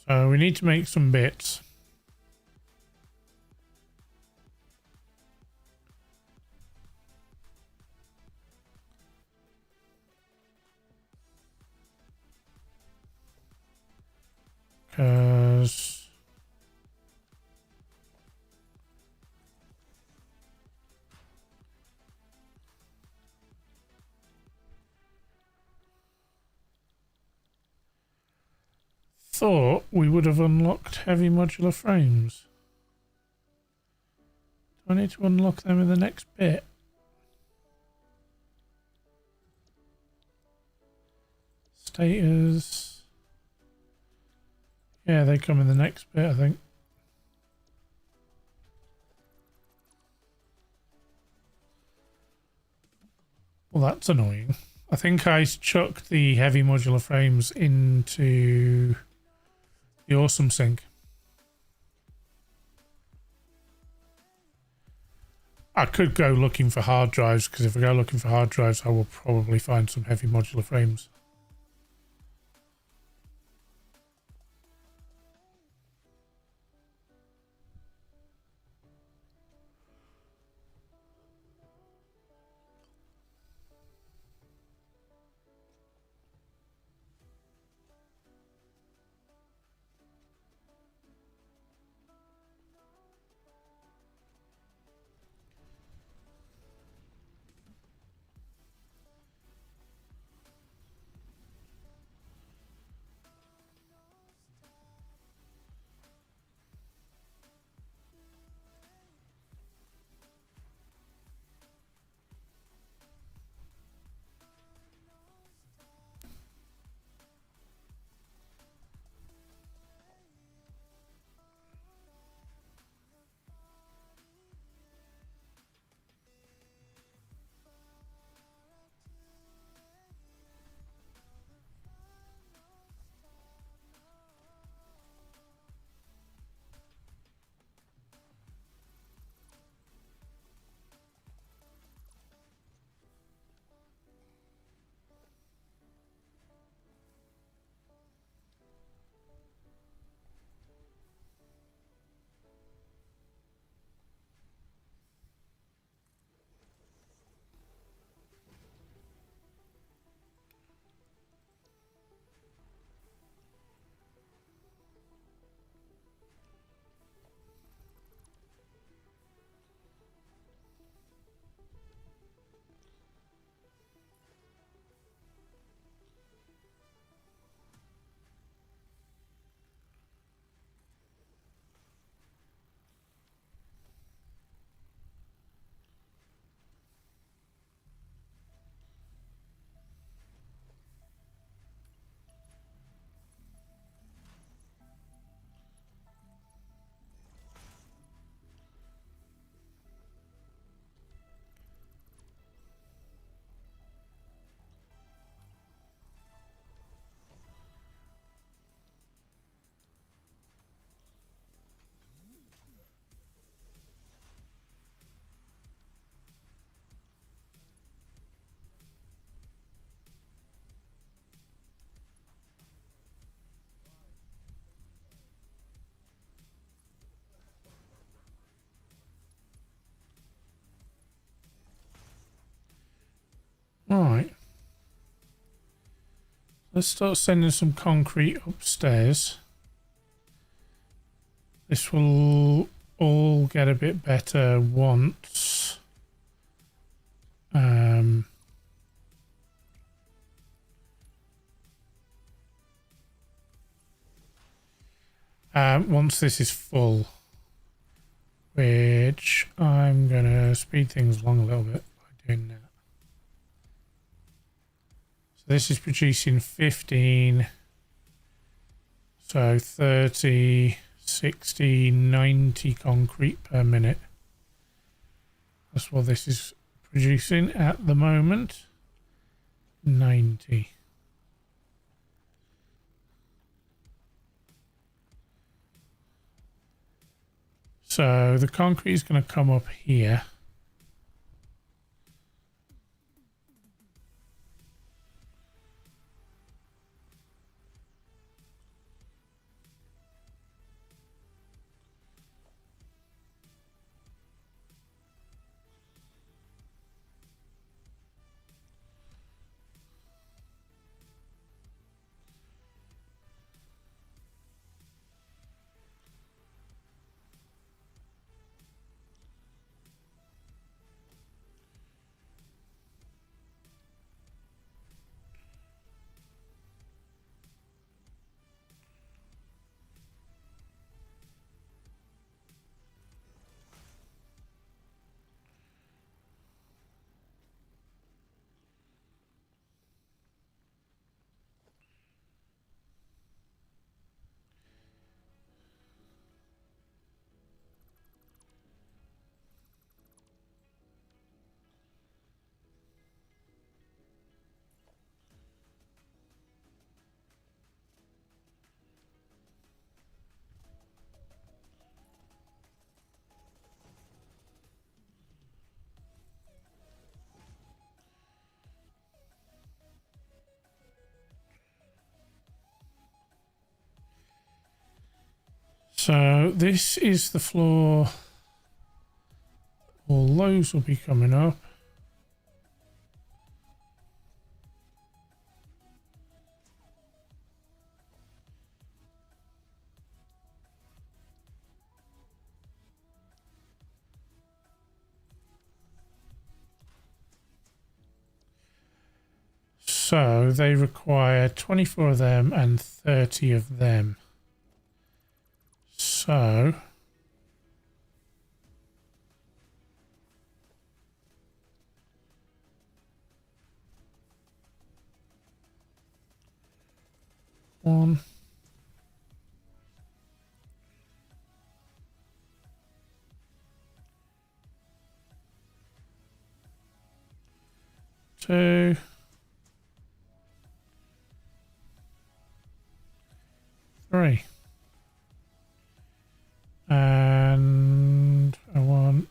So we need to make some bits. Because thought we would have unlocked heavy modular frames. Do I need to unlock them in the next bit? Status. Yeah, they come in the next bit, I think. Well, that's annoying. I think I chucked the heavy modular frames into the awesome sink. I could go looking for hard drives, because if I go looking for hard drives, I will probably find some heavy modular frames. Right. Let's start sending some concrete upstairs. This will all get a bit better once once this is full, which I'm gonna speed things along a little bit by doing that. So this is producing 15, so 30, 60, 90 concrete per minute. That's what this is producing at the moment. 90. So the concrete is going to come up here. So this is the floor. All those will be coming up. So they require 24 of them and 30 of them. So one, two, three. And I want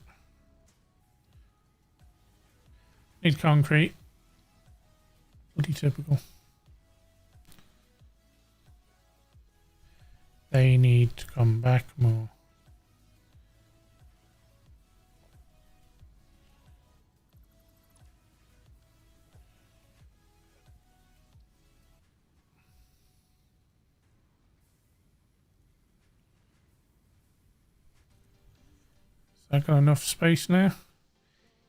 need concrete. Bloody typical. They need to come back more. Has that got enough space now?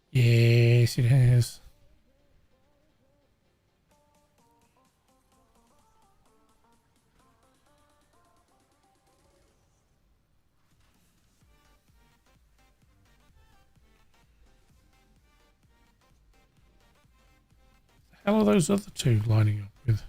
Yes, it has. The hell are those other two lining up with?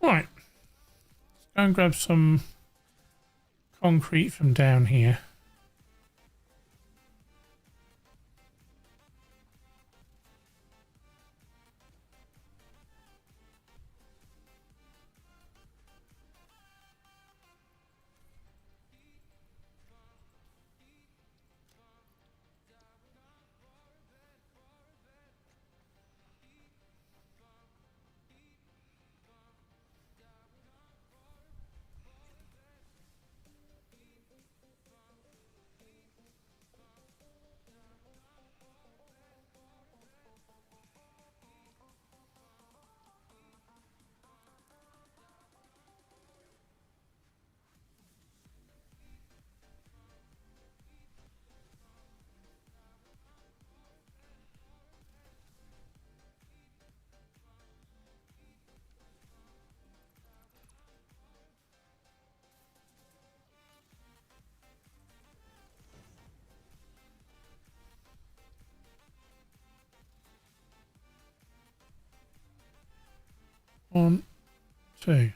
Right. Let's go and grab some concrete from down here. 1, 2.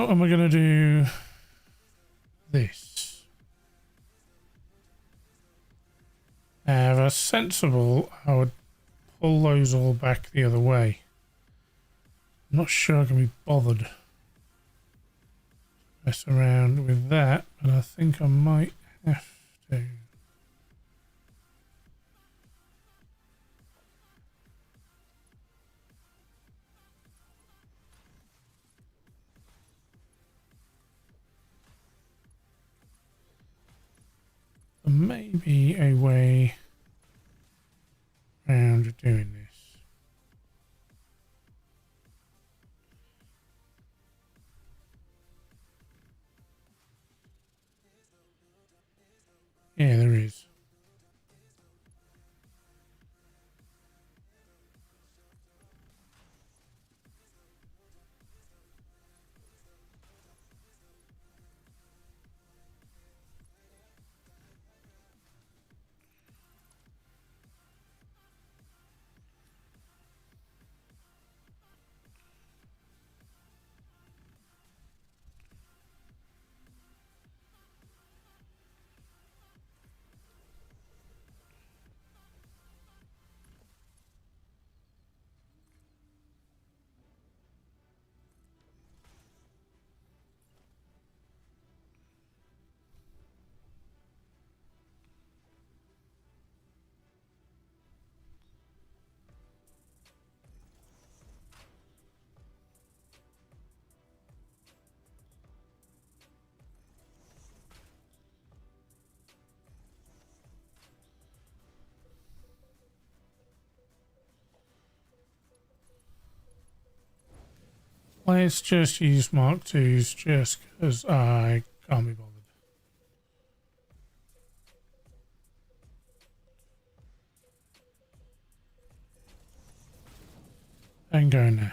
How am I going to do this? Now, if I was sensible, I would pull those all back the other way. I'm not sure I can be bothered mess around with that, but I think I might have to. There may be a way around doing this. Yeah, there is. Let's just use Mark IIs just because I can't be bothered. And go now.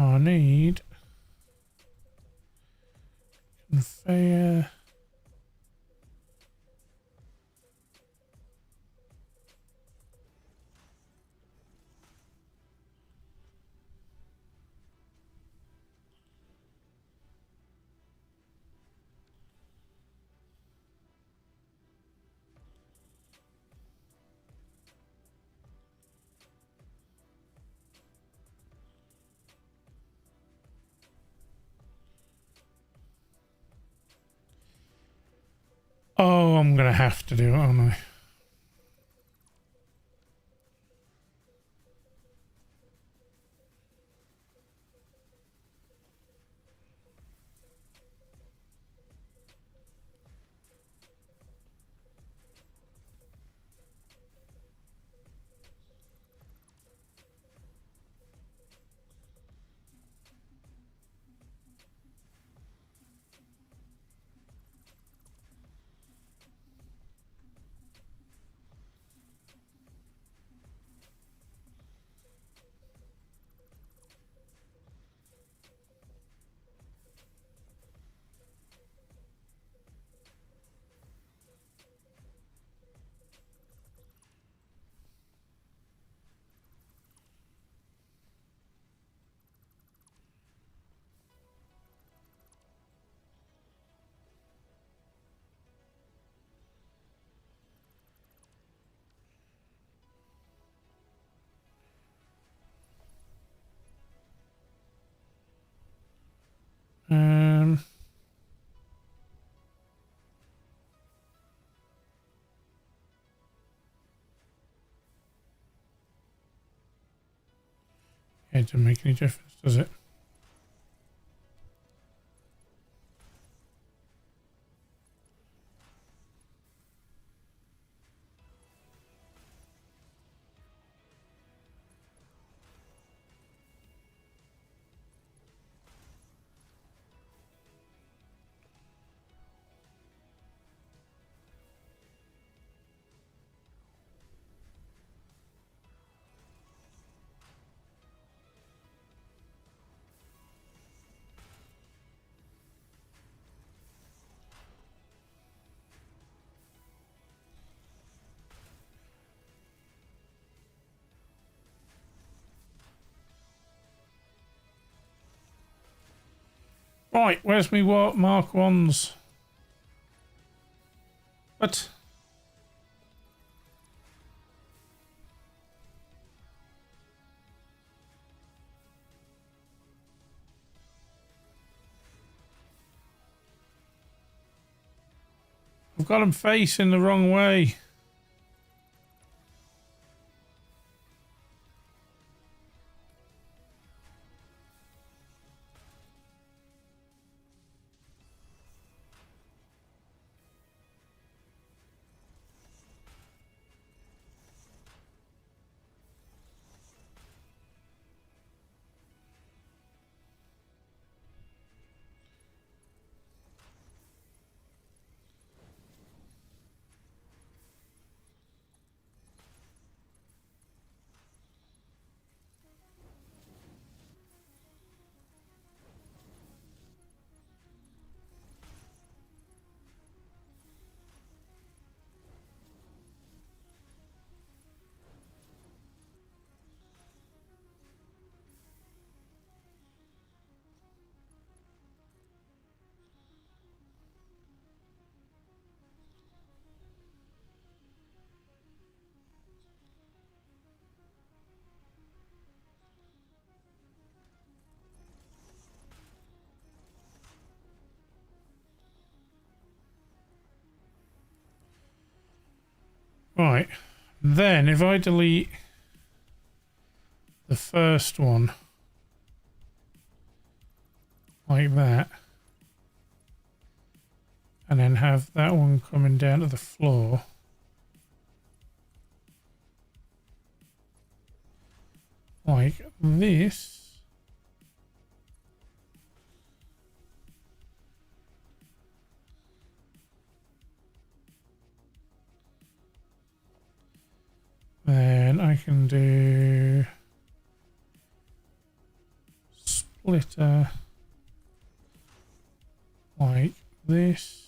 I need conveyor. Oh, I'm going to have to do it, aren't I? Um, it doesn't make any difference, does it? Right, where's me what Mark 1s? What? I've got them facing the wrong way. Right, then if I delete the first one like that, and then have that one coming down to the floor, like this, then I can do splitter like this.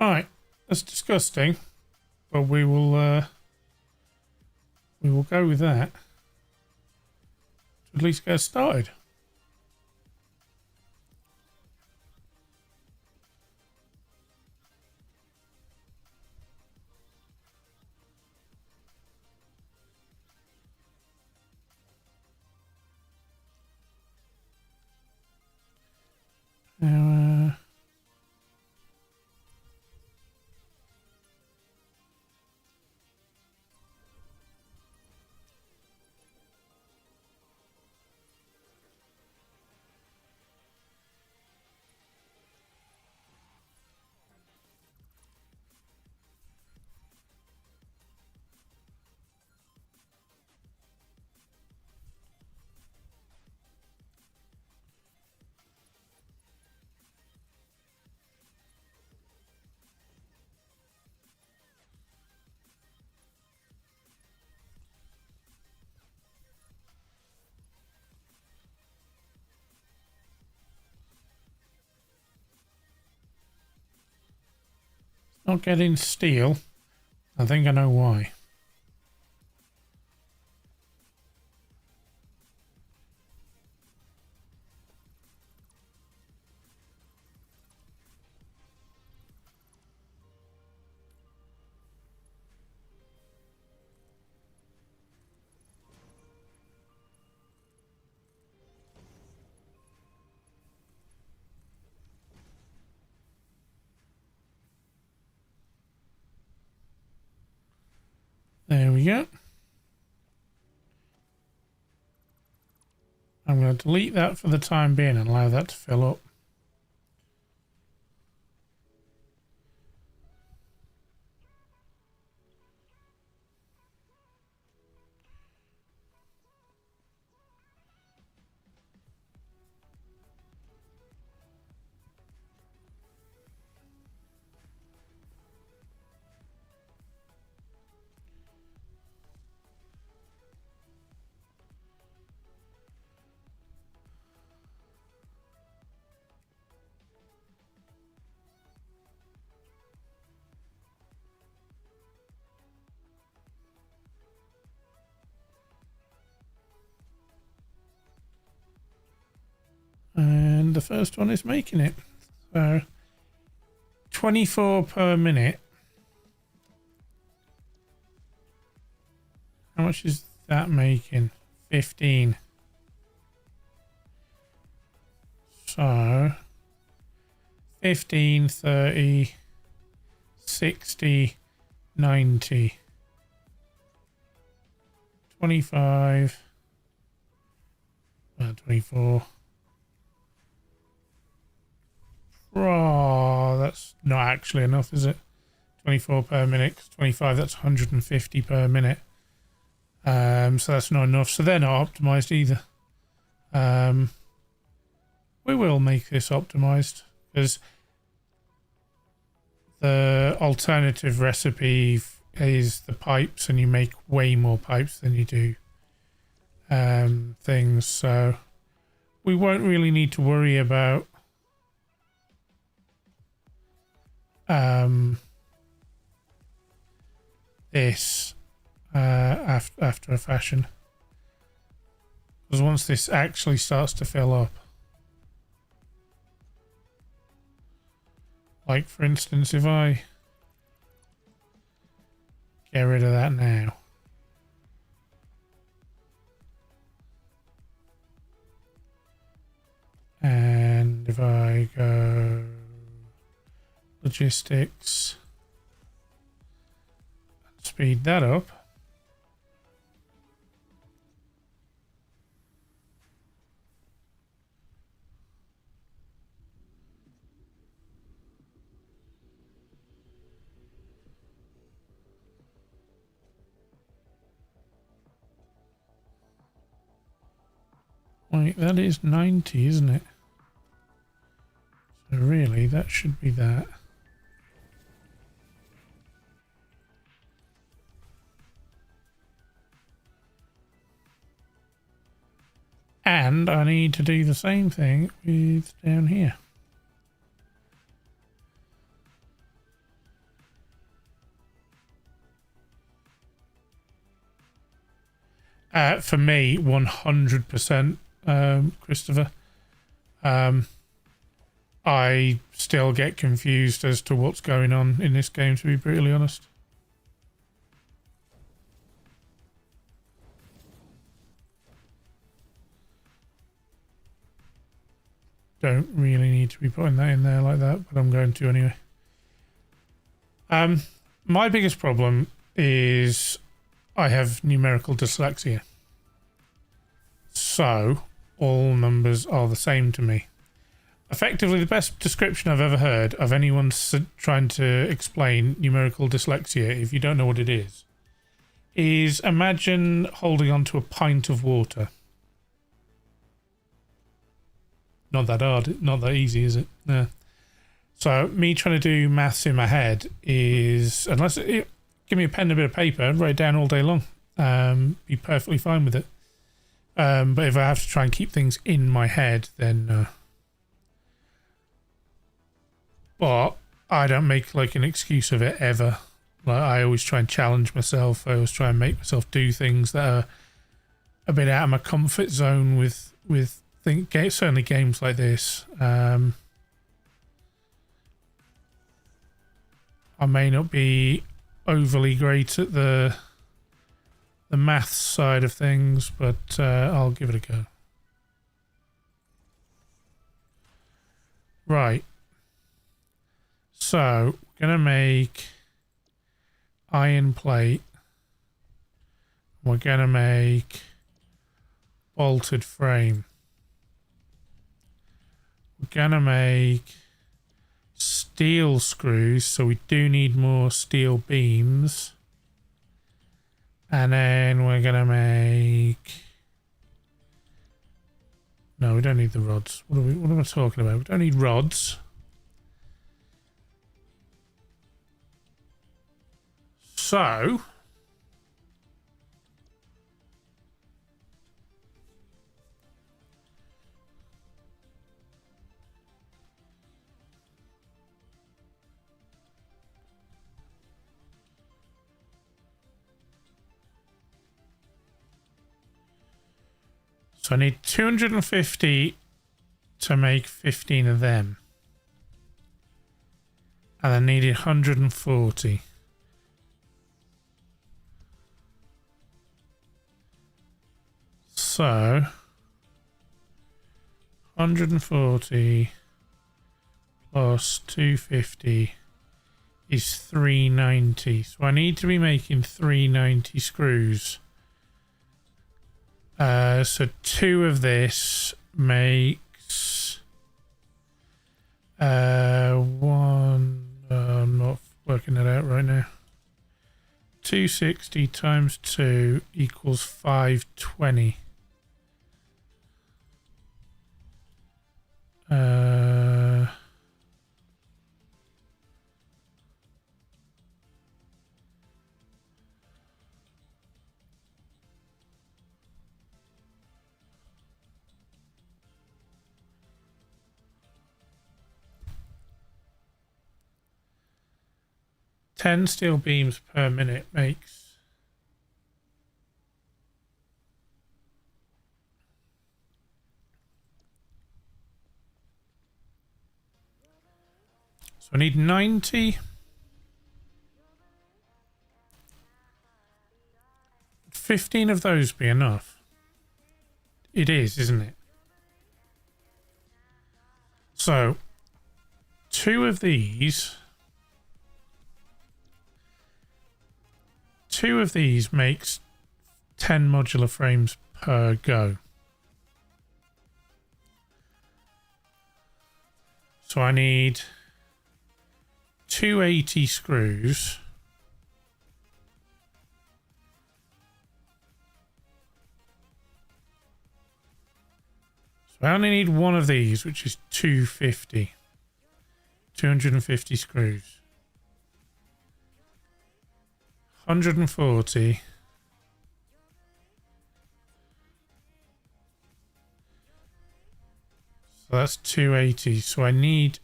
Alright, that's disgusting. But we will go with that. To at least get started. Now, not getting steel. I think I know why. There we go. I'm going to delete that for the time being and allow that to fill up. And the first one is making it. So 24 per minute. How much is that making? 15. So 15, 30, 60, 90, 25, 24. Oh, that's not actually enough, is it? 24 per minute, 25, that's 150 per minute. So that's not enough. So they're not optimized either. We will make this optimized because the alternative recipe is the pipes, and you make way more pipes than you do things. So we won't really need to worry about this after a fashion, because once this actually starts to fill up, like for instance, if I get rid of that now, and if I go logistics, speed that up, wait, that is 90, isn't it? So really that should be that. And I need to do the same thing with down here. For me, 100%, Christopher. I still get confused as to what's going on in this game, to be brutally honest. Don't really need to be putting that in there like that, but I'm going to anyway. My biggest problem is I have numerical dyslexia. So, all numbers are the same to me. Effectively, the best description I've ever heard of anyone trying to explain numerical dyslexia, if you don't know what it is imagine holding onto a pint of water. Not that hard, not that easy, is it? No. So, me trying to do maths in my head is, give me a pen and a bit of paper, I'd write it down all day long. Be perfectly fine with it. But if I have to try and keep things in my head, then but I don't make like an excuse of it ever. Like, I always try and challenge myself. I always try and make myself do things that are a bit out of my comfort zone with certainly games like this. I may not be overly great at the maths side of things, but I'll give it a go. Right. So, we're going to make iron plate. We're going to make bolted frame. We're going to make steel screws, so we do need more steel beams. And then we're going to make... No, we don't need the rods. What am I talking about? We don't need rods. So... So I need 250 to make 15 of them. And I needed 140. So 140 plus 250 is 390. So I need to be making 390 screws. So 2 of this makes 1. I'm not working that out right now. 260 times 2 equals 520. 10 steel beams per minute makes... So I need 90. 15 of those be enough? It is, isn't it? So 2 of these... 2 of these makes 10 modular frames per go. So I need 280 screws. So I only need 1 of these, which is 250. 250 screws. 140. So that's 280. So I need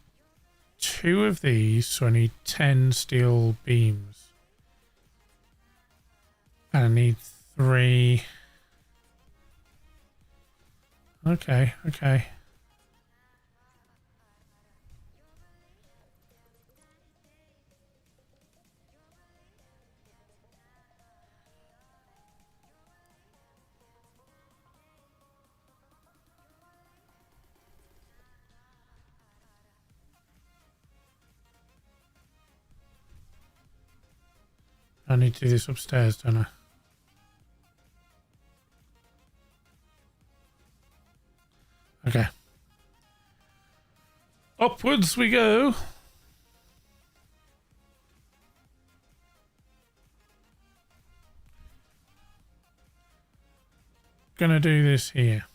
2 of these. So I need 10 steel beams. And I need 3 Okay, okay. I need to do this upstairs, don't I? Okay. Upwards we go. Gonna do this here.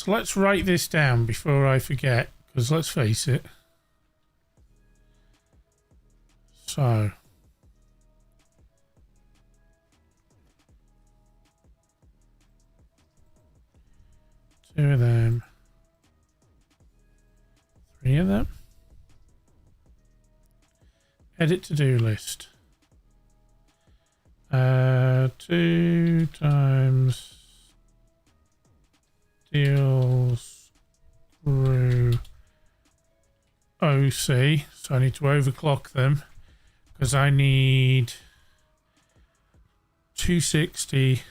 So let's write this down before I forget, because let's face it. So, two of them, three of them. Edit to-do list. 2 times deals through OC, so I need to overclock them because I need 260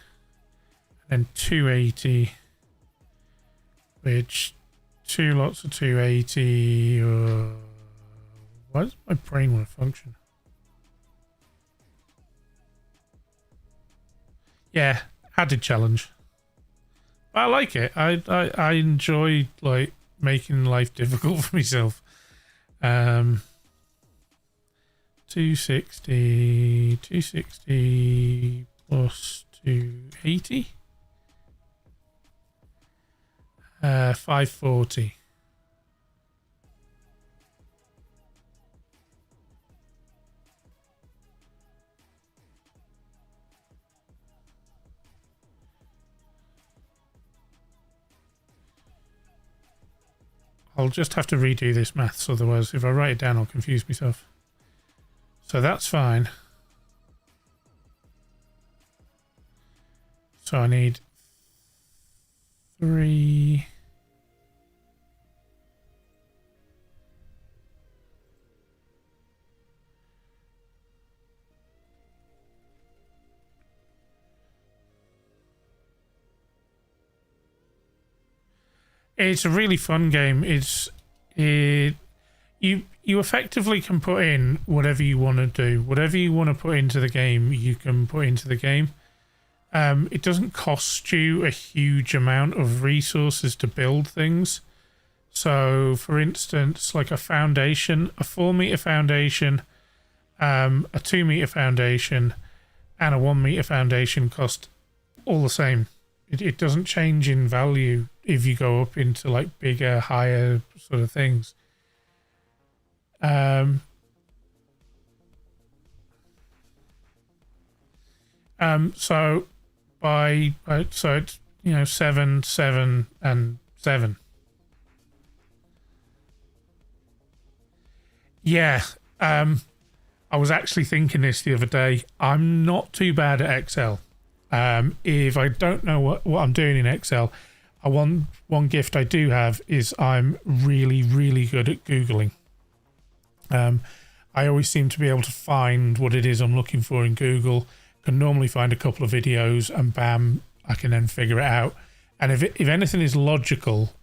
and 280, which 2 lots of 280. Why does my brain want to function? Yeah, added challenge. I like it. I enjoy like making life difficult for myself. 260 plus 280. 540. I'll just have to redo this maths, otherwise if I write it down I'll confuse myself. So that's fine. So I need 3. It's a really fun game. You effectively can put in whatever you want to do. Whatever you want to put into the game, you can put into the game. It doesn't cost you a huge amount of resources to build things. So, for instance, like a foundation, a 4-meter foundation, a 2-meter foundation, and a 1-meter foundation cost all the same. It doesn't change in value if you go up into like bigger, higher sort of things. So so it's 7, 7, and 7. Yeah. I was actually thinking this the other day. I'm not too bad at Excel. If I don't know what I'm doing in Excel, one gift I do have is I'm really, really good at Googling. I always seem to be able to find what it is I'm looking for in Google. Can normally find a couple of videos and bam, I can then figure it out. And if anything is logical,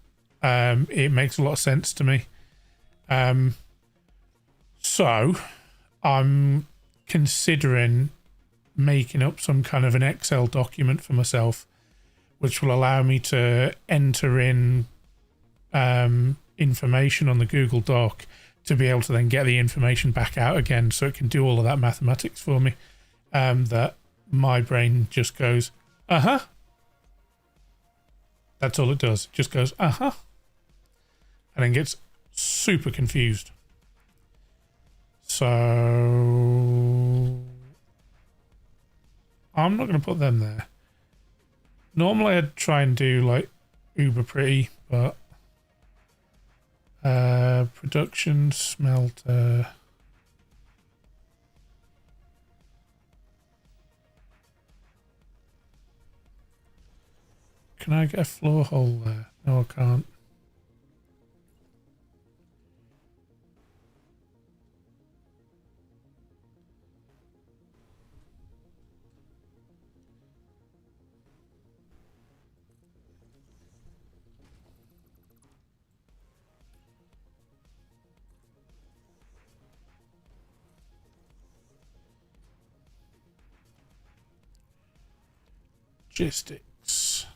it makes a lot of sense to me. So I'm considering making up some kind of an Excel document for myself, which will allow me to enter in information on the Google Doc to be able to then get the information back out again, so it can do all of that mathematics for me. That my brain just goes, that's That's all it does. It just goes, uh-huh. And then gets super confused. So I'm not going to put them there. Normally I'd try and do like uber pretty, but production smelter. Can I get a floor hole there? No, I can't. Logistics.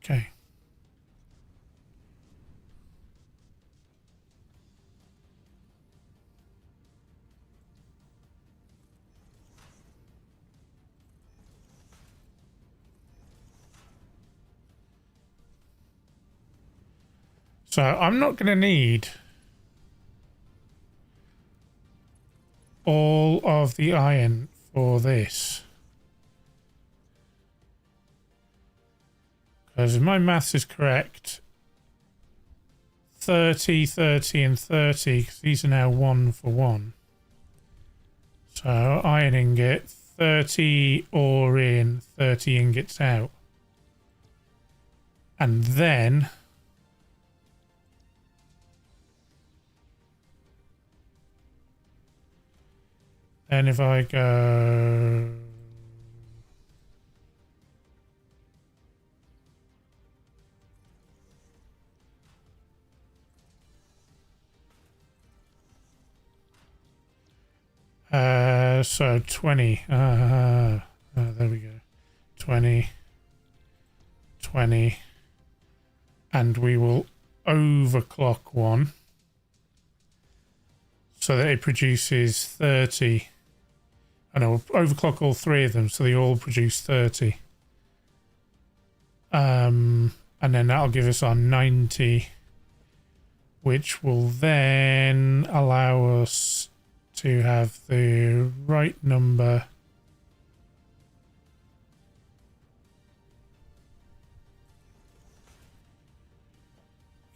Okay. So I'm not going to need all of the iron for this. Because if my maths is correct, 30, 30 and 30, because these are now 1 for 1. So iron ingot, 30 ore in, 30 ingots out. And then if I go so 20 there we go, 20, 20, and we will overclock one so that it produces 30. And I will overclock all three of them so they all produce 30. And then that'll give us our 90, which will then allow us to have the right number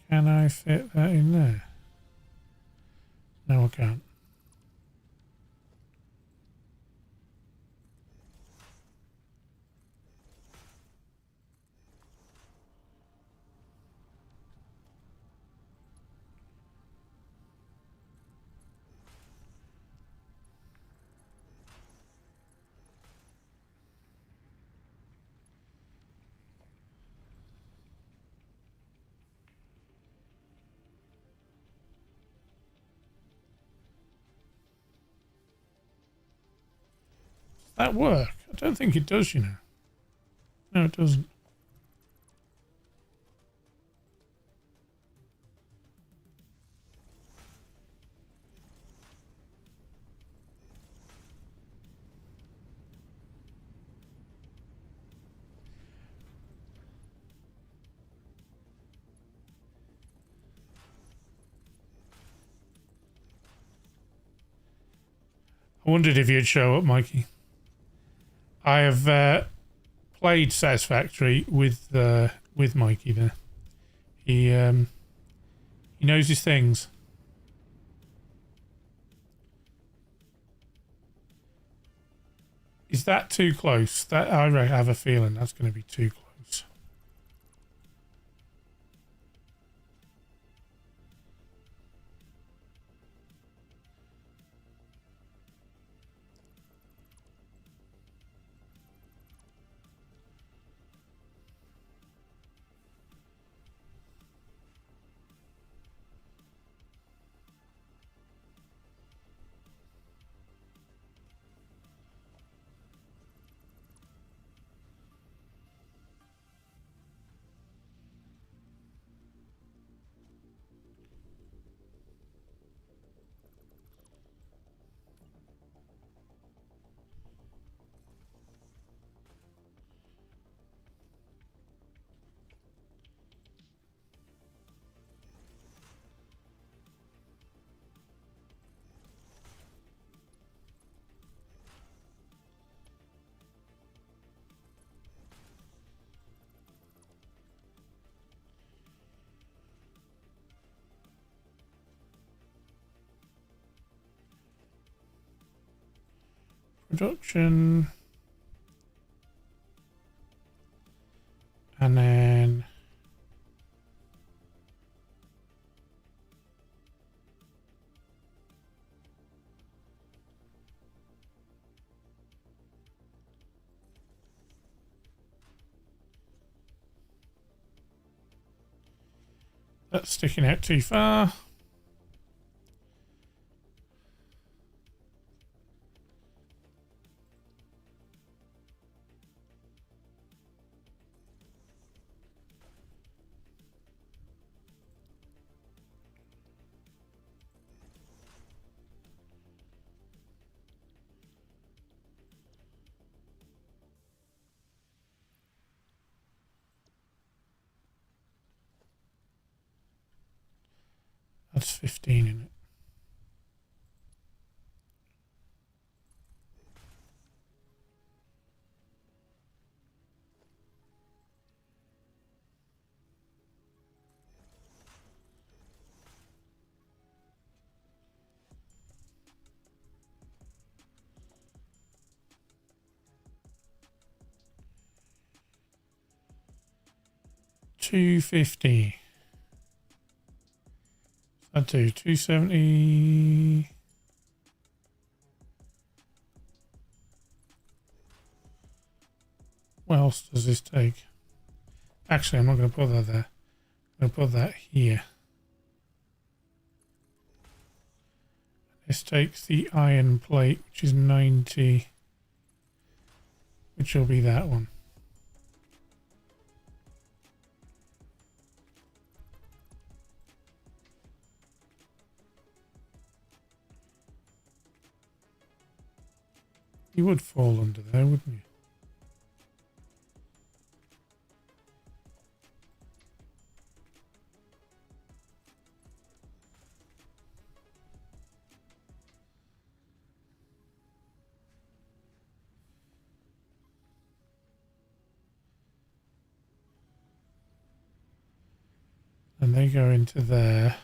Can I fit that in there? No, I can't. That work? I don't think it does, you know. No, it doesn't. I wondered if you'd show up, Mikey. I have played Satisfactory with Mikey there. He knows his things. Is that too close? That I have a feeling that's going to be too close. production. And then that's sticking out too far. That's 15 in it. $250. I do 270. What else does this take? Actually, I'm not going to put that there. I'm going to put that here. This takes the iron plate, which is 90, which will be that one. You would fall under there, wouldn't you? And they go into there.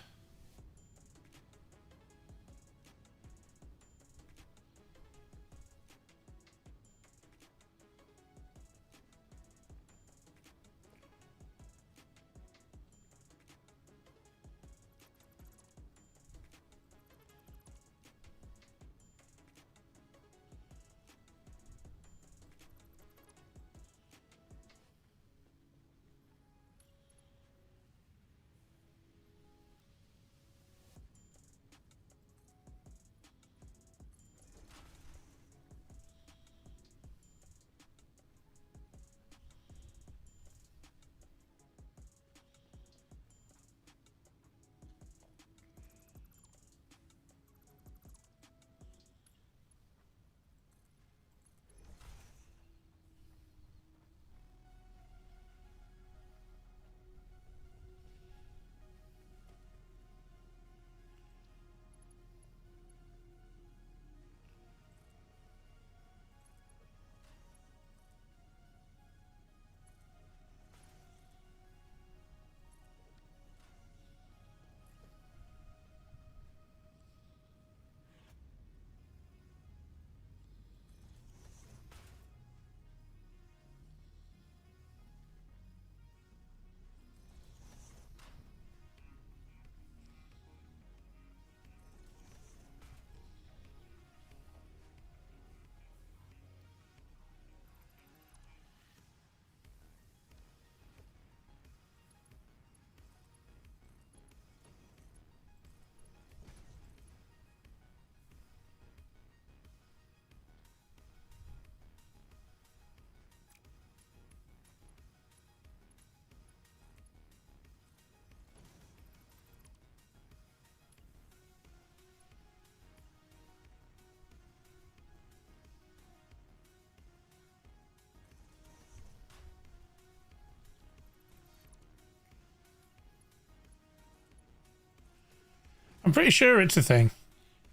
I'm pretty sure it's a thing,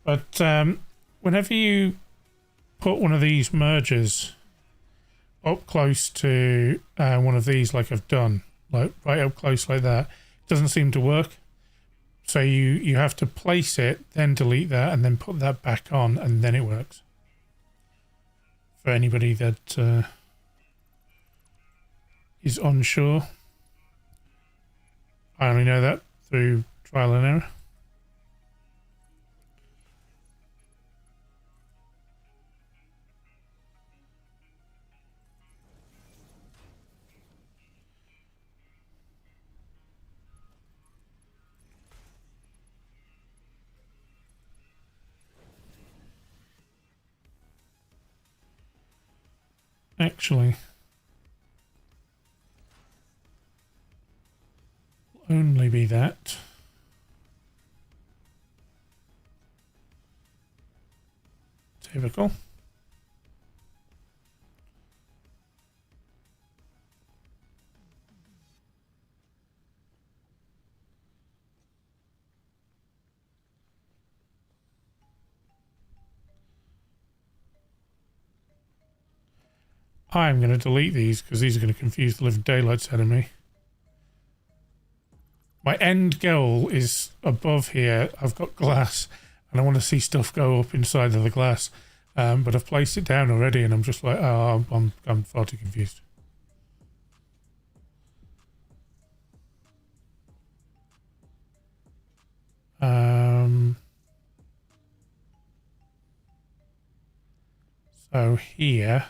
but whenever you put one of these mergers up close to one of these, like I've done, like right up close like that, it doesn't seem to work. So you have to place it, then delete that, and then put that back on, and then it works. for anybody that is unsure. I only know that through trial and error. Actually, will only be that. Typical. I'm going to delete these because these are going to confuse the living daylights out of me. My end goal is above here. I've got glass and I want to see stuff go up inside of the glass. But I've placed it down already and I'm just like, oh, I'm far too confused. So here...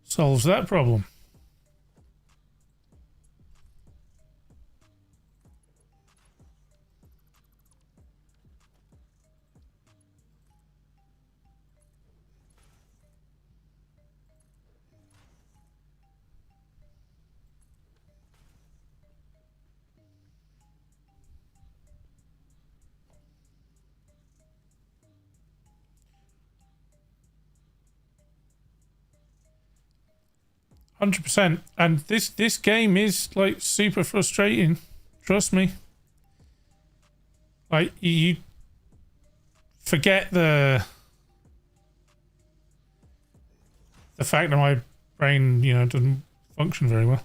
solves that problem. %. And this game is like super frustrating. Trust me. Like you forget the fact that my brain, doesn't function very well.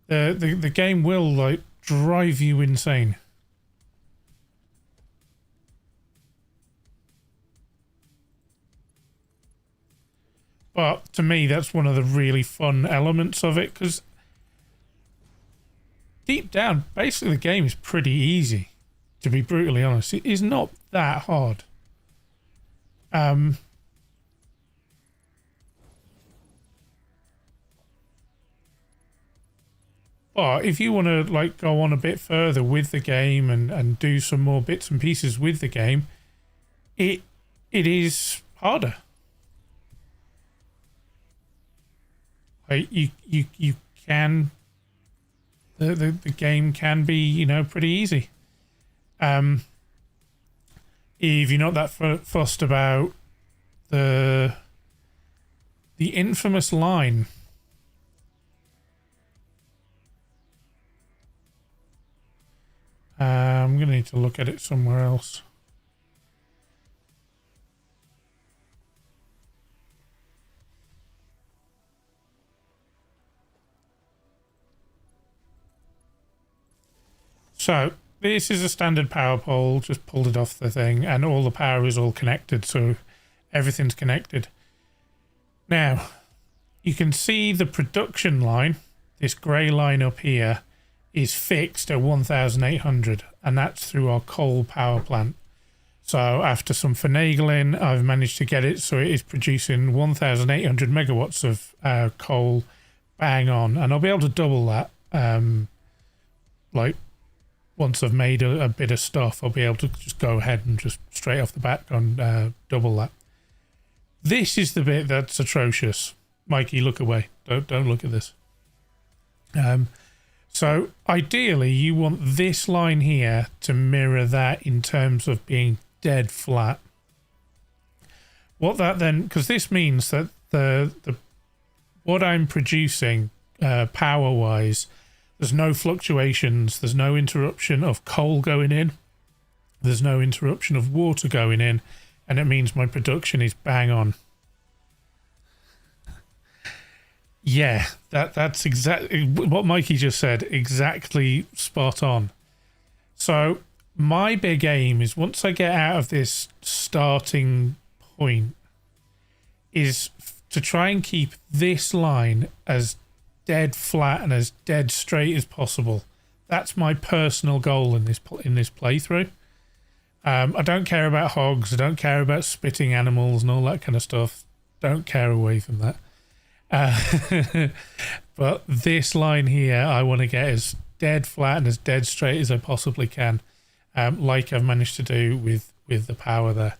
The game will like drive you insane. But to me, that's one of the really fun elements of it, because deep down, basically the game is pretty easy, to be brutally honest. It is not that hard. But if you want to like go on a bit further with the game and do some more bits and pieces with the game, it is harder. You can the game can be pretty easy if you're not that fussed about the infamous line. I'm gonna need to look at it somewhere else. So this is a standard power pole, just pulled it off the thing, and all the power is all connected, so everything's connected. Now, you can see the production line, this grey line up here, is fixed at 1,800, and that's through our coal power plant. So after some finagling, I've managed to get it so it is producing 1,800 megawatts of coal bang on. And I'll be able to double that. Like, once I've made a bit of stuff, I'll be able to just go ahead and just straight off the bat and double that. This is the bit that's atrocious. Mikey, look away. Don't look at this. So ideally, you want this line here to mirror that in terms of being dead flat. What that then, because this means that the what I'm producing power wise, there's no fluctuations, there's no interruption of coal going in, there's no interruption of water going in, and it means my production is bang on. Yeah, that's exactly what Mikey just said, exactly spot on. So my big aim is, once I get out of this starting point, is to try and keep this line as dead flat and as dead straight as possible. That's my personal goal in this playthrough. I don't care about hogs, I don't care about spitting animals and all that kind of stuff. Don't care away from that. But this line here I want to get as dead flat and as dead straight as I possibly can, like I've managed to do with the power there.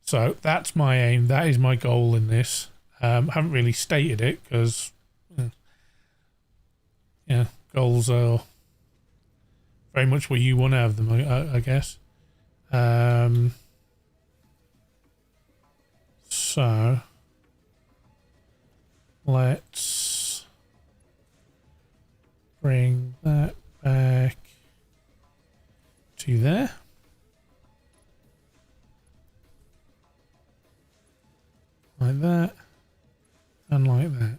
So that's my aim, that is my goal in this. Haven't really stated it because goals are very much what you want to have them, I guess. So let's bring that back to there. Like that. And like that.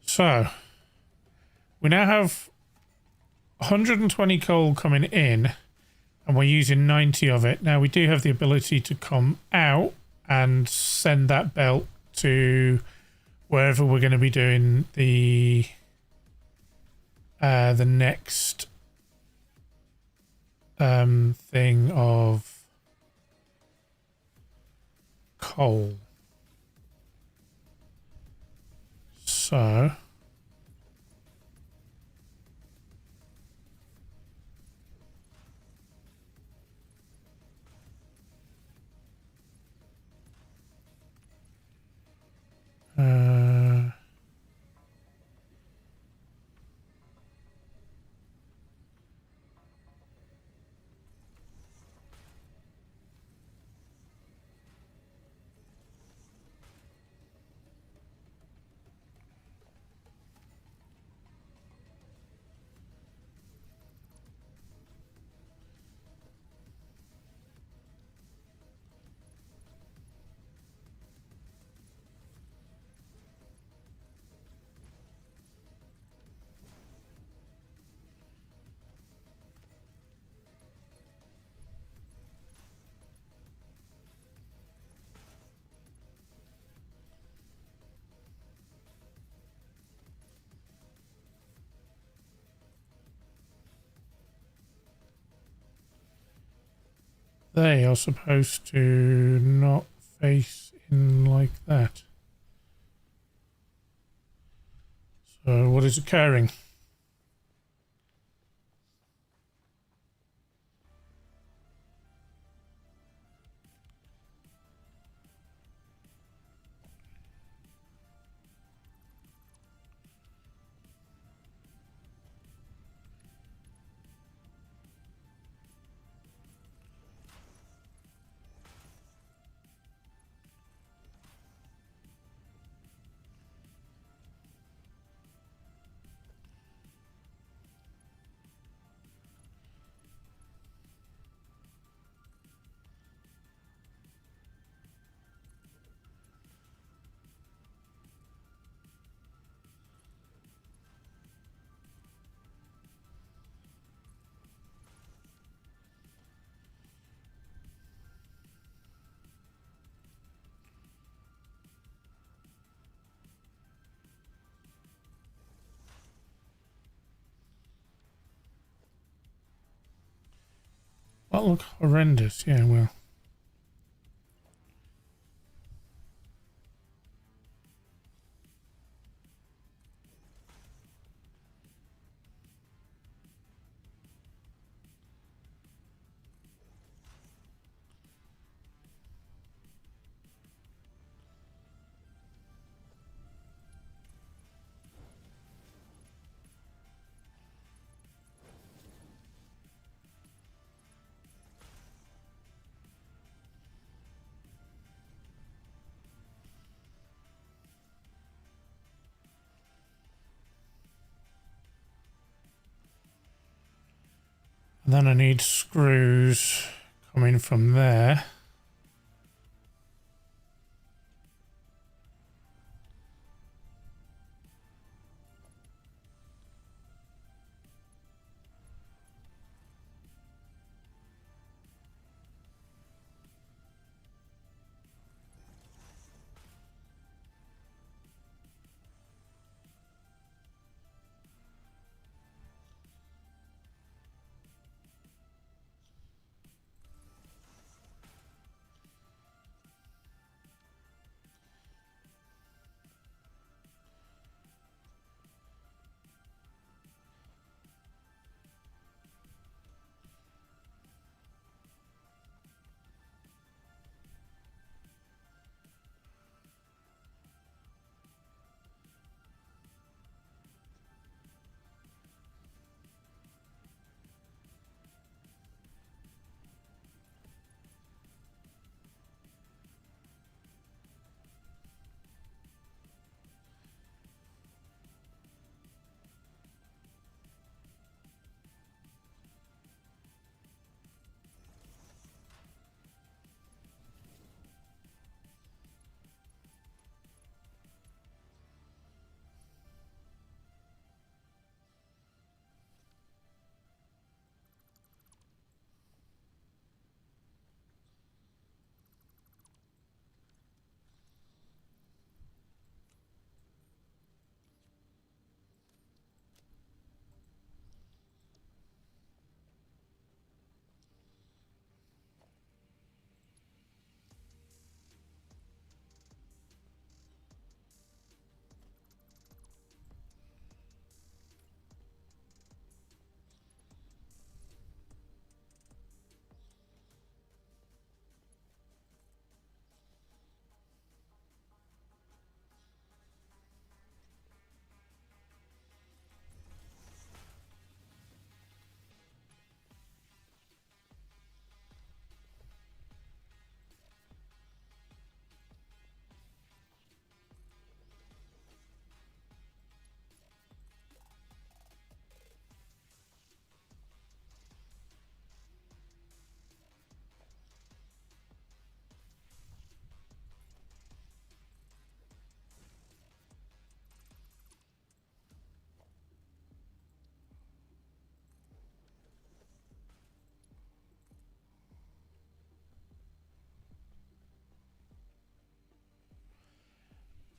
So we now have 120 coal coming in, and we're using 90 of it. Now we do have the ability to come out and send that belt to wherever we're going to be doing the next thing of coal. So they are supposed to not face in like that. So what is occurring? That look horrendous. Yeah, well. And then I need screws coming from there.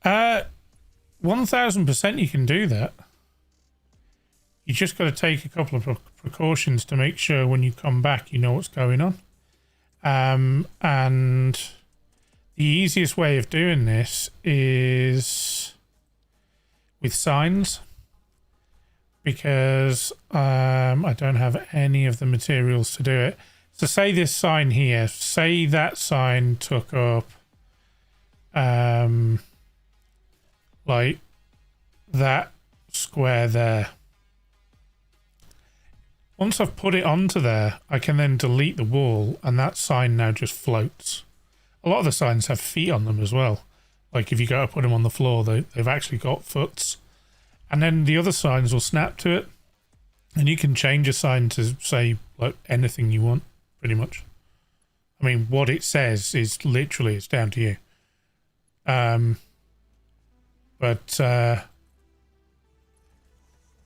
Uh, 1000% you can do that. You just got to take a couple of precautions to make sure when you come back you know what's going on. And the easiest way of doing this is with signs, because I don't have any of the materials to do it. So say this sign here, say that sign took up like that square there. Once I've put it onto there, I can then delete the wall and that sign now just floats. A lot of the signs have feet on them as well. Like if you go to put them on the floor, they've actually got foots. And then the other signs will snap to it. And you can change a sign to say like anything you want, pretty much. I mean, what it says is literally, it's down to you. But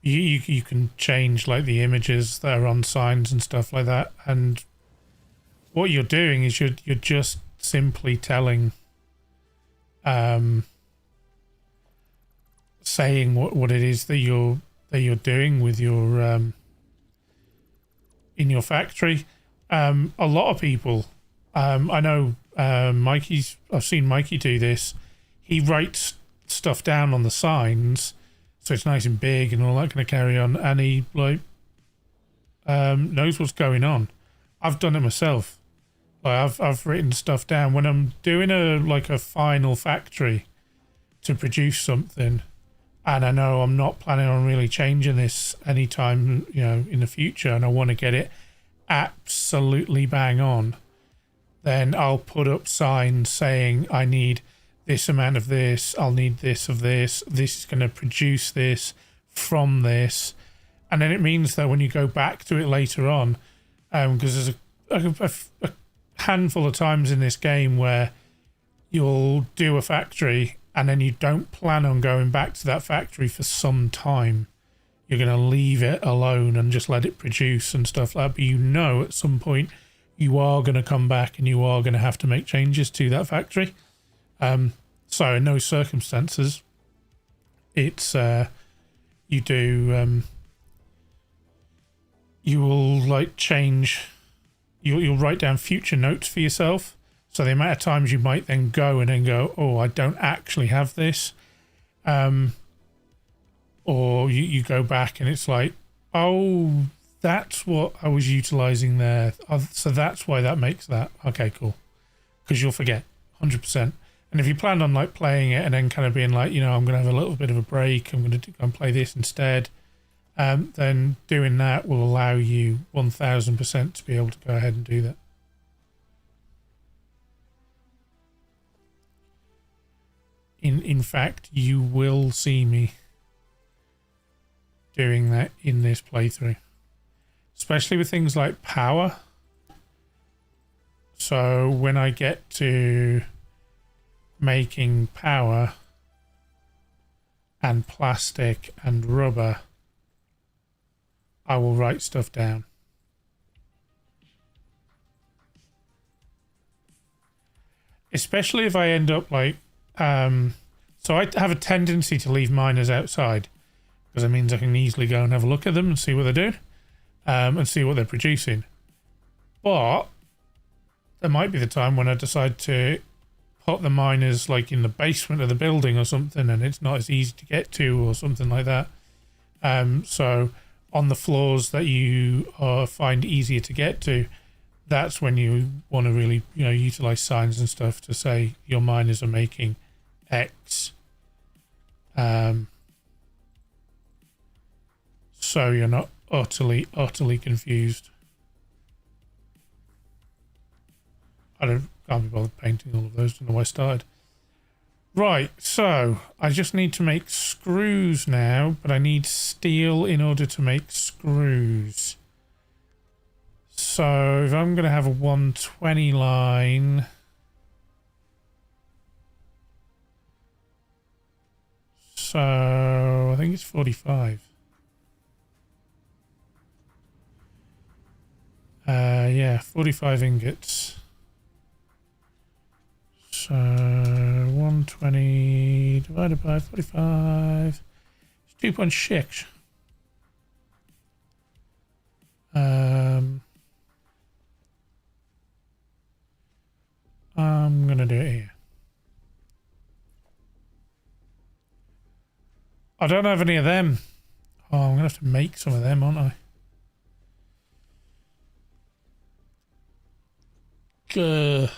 you can change like the images that are on signs and stuff like that. And what you're doing is you're just simply telling, saying what it is that you're doing with your in your factory. A lot of people, I know I've seen Mikey do this. He writes stuff down on the signs so it's nice and big and all that kind of carry on, and he like knows what's going on. I've done it myself. Like I've written stuff down when I'm doing a final factory to produce something, and I know I'm not planning on really changing this anytime, in the future, and I want to get it absolutely bang on. Then I'll put up signs saying I need this amount of this, I'll need this of this, this is going to produce this from this. And then it means that when you go back to it later on, because there's a handful of times in this game where you'll do a factory and then you don't plan on going back to that factory for some time. You're going to leave it alone and just let it produce and stuff like that. But at some point you are going to come back and you are going to have to make changes to that factory. So in those circumstances, it's you will change. You'll write down future notes for yourself. So the amount of times you might then go and then go, oh, I don't actually have this. Or you go back and it's like, oh, that's what I was utilizing there. So that's why that makes that. Okay, cool. Because you'll forget 100%. And if you plan on playing it and then kind of being like, I'm going to have a little bit of a break, I'm going to go and play this instead, then doing that will allow you 1000% to be able to go ahead and do that. In fact, you will see me doing that in this playthrough, especially with things like power. So when I get to making power and plastic and rubber, I will write stuff down. Especially if I end up so I have a tendency to leave miners outside because it means I can easily go and have a look at them and see what they're doing, and see what they're producing. But there might be the time when I decide to put the miners in the basement of the building or something, and it's not as easy to get to or something like that. So on the floors that you find easier to get to, that's when you want to really utilize signs and stuff to say your miners are making X. So you're not utterly confused. Can't be bothered painting all of those. Don't know why I started. Right, so I just need to make screws now, but I need steel in order to make screws. So if I'm going to have a 120 line, so I think it's 45. Yeah, 45 ingots. So 120 divided by 45 is 2.6. I'm gonna do it here. I don't have any of them. Oh, I'm gonna have to make some of them, aren't I? Gah.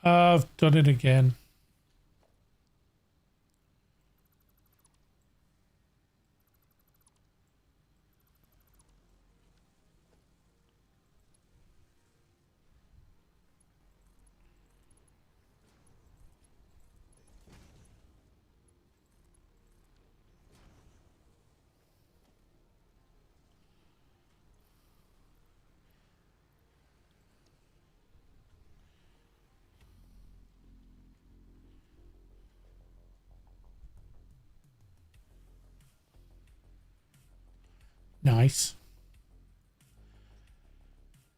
I've done it again. Nice.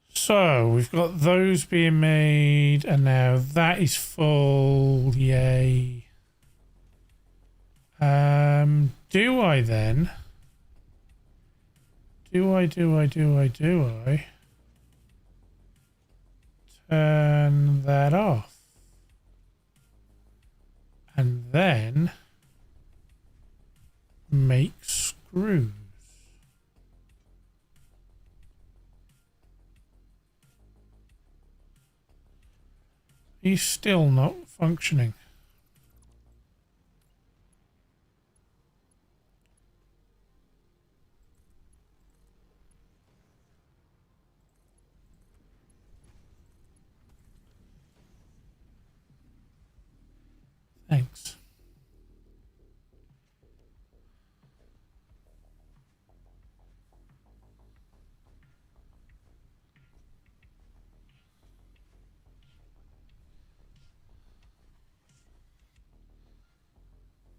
So we've got those being made, and now that is full. Yay. Do I then? Do I turn that off? And then make screws. He's still not functioning. Thanks.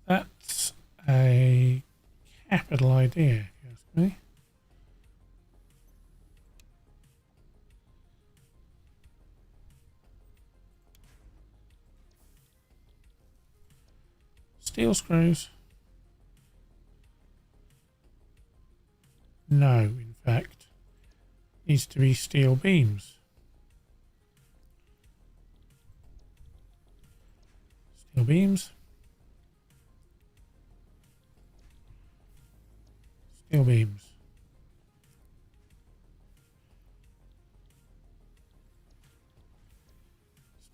That's a capital idea, if you ask me. Steel screws? No, in fact. Needs to be steel beams. Steel beams. Steel beams.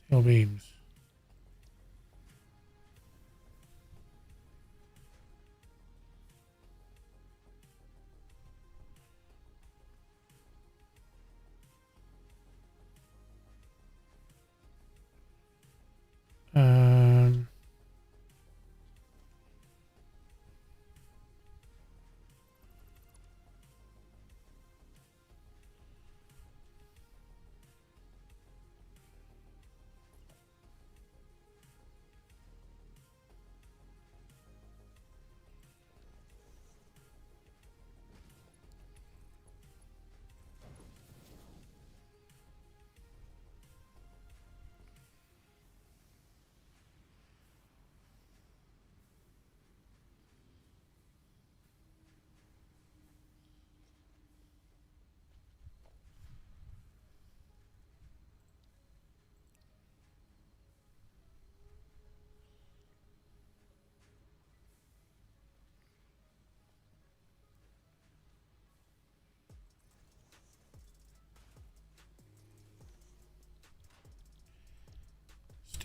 Steel beams. Um,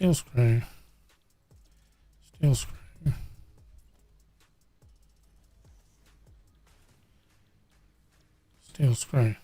steel screw. Steel screw. Steel screw.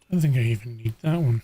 I don't think I even need that one.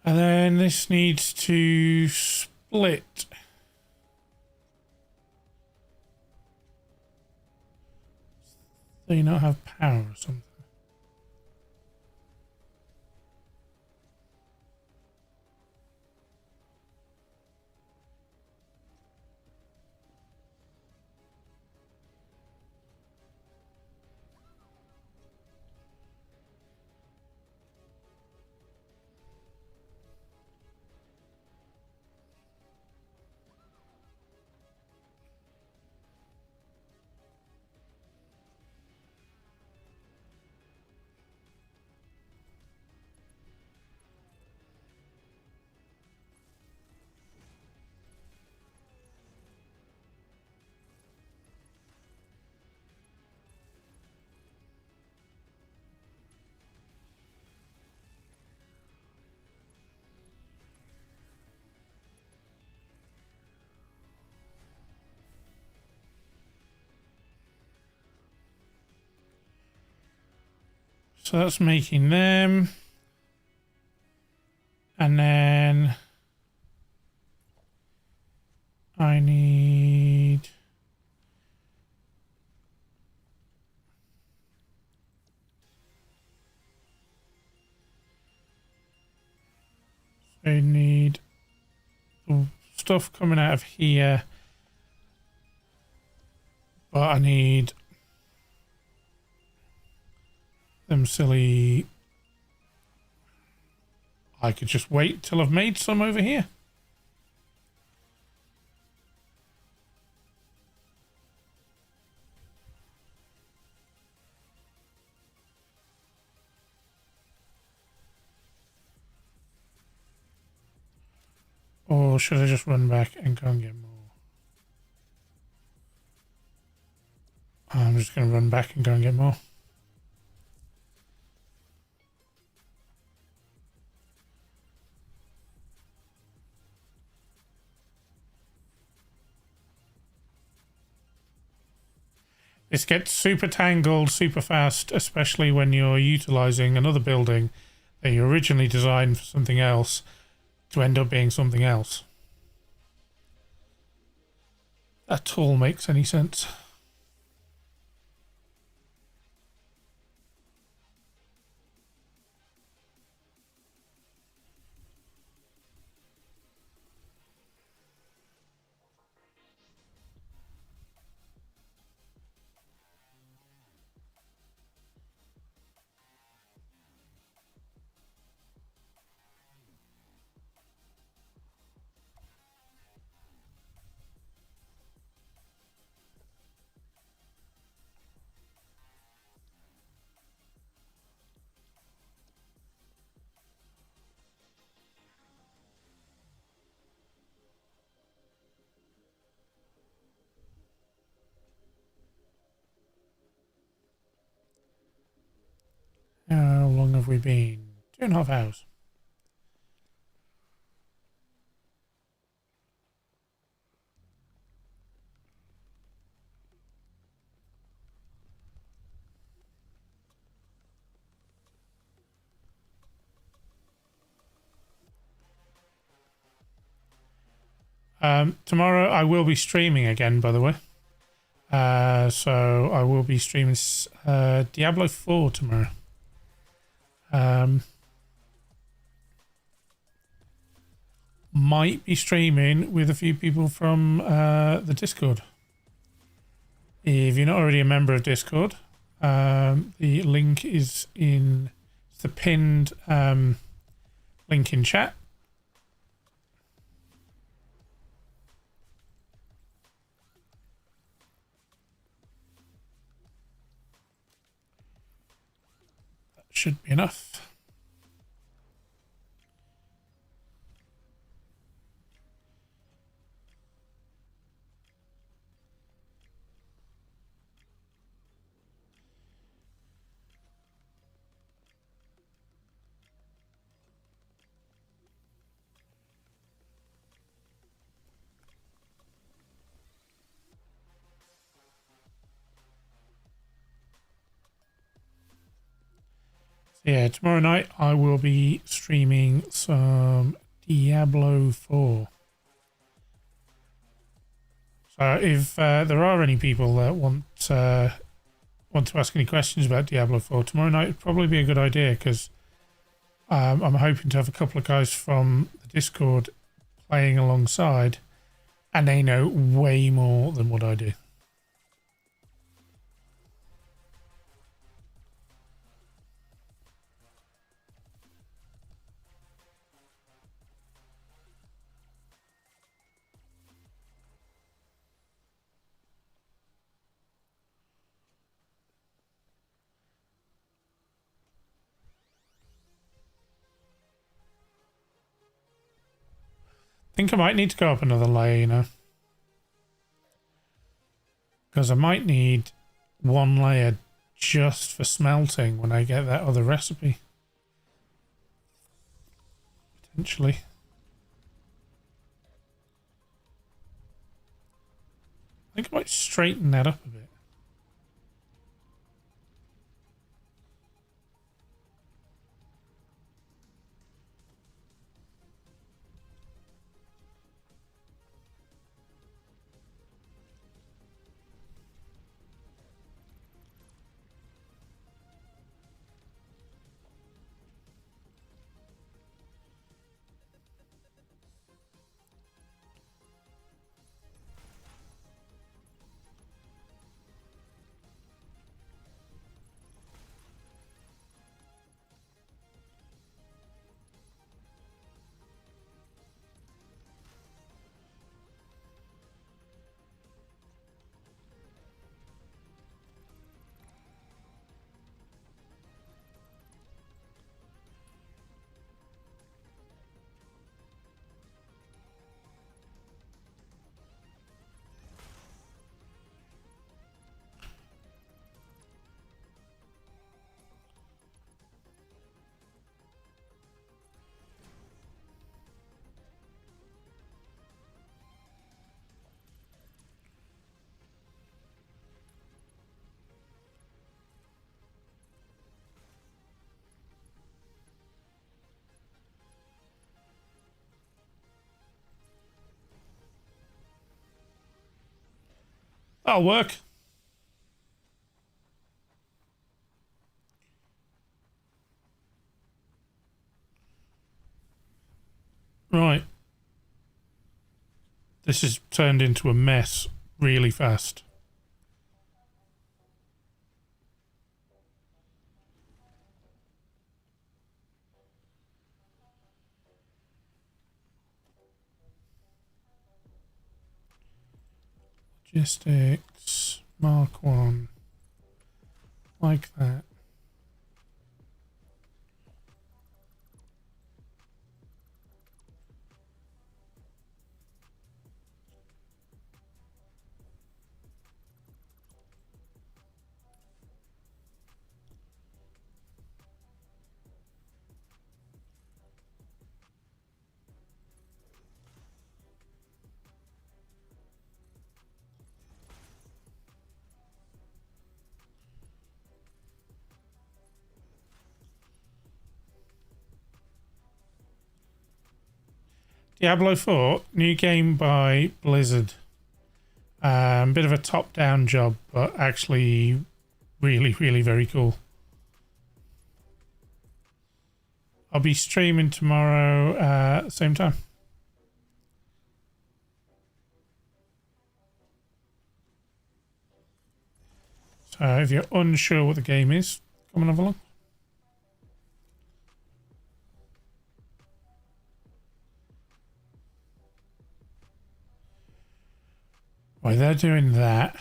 And then this needs to split. So you not have power or something. So that's making them. And then I need... I need the stuff coming out of here. But I need them silly... I could just wait till I've made some over here. Or should I just run back and go and get more? I'm just going to run back and go and get more. This gets super tangled super fast, especially when you're utilizing another building that you originally designed for something else to end up being something else. That all makes any sense. How long have we been? 2.5 hours. Tomorrow I will be streaming again, by the way. So I will be streaming Diablo 4 tomorrow. Might be streaming with a few people from the Discord. If you're not already a member of Discord, the link is in the pinned link in chat. That should be enough. Yeah, tomorrow night I will be streaming some Diablo 4. So if there are any people that want to ask any questions about Diablo 4, tomorrow night would probably be a good idea, because I'm hoping to have a couple of guys from the Discord playing alongside, and they know way more than what I do. I think I might need to go up another layer, you know, because I might need one layer just for smelting when I get that other recipe. Potentially. I think I might straighten that up a bit. That'll work. Right. This has turned into a mess really fast. Logistics, Mark 1, like that. Diablo 4, new game by Blizzard. Bit of a top-down job, but actually really, really very cool. I'll be streaming tomorrow at the same time. So if you're unsure what the game is, come and have a look. While they're doing that,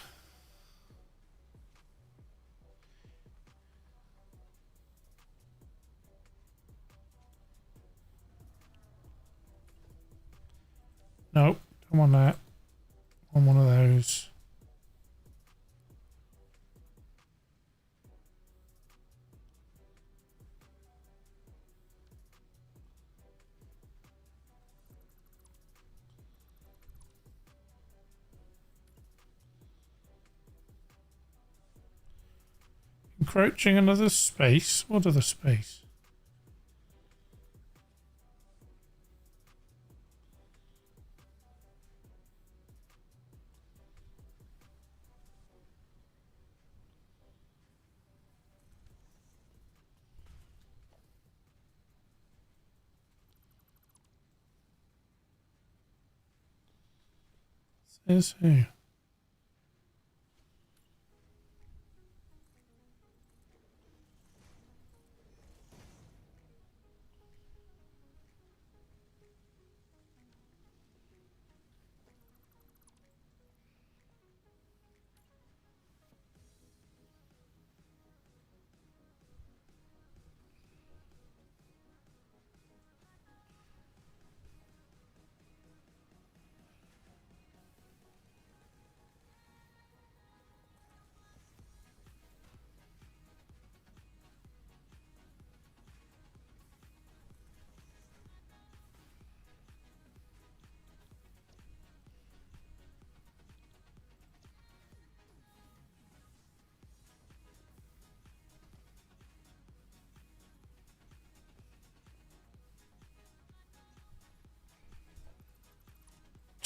nope, don't want that. On one of those. Encroaching another space. What other space? Says who?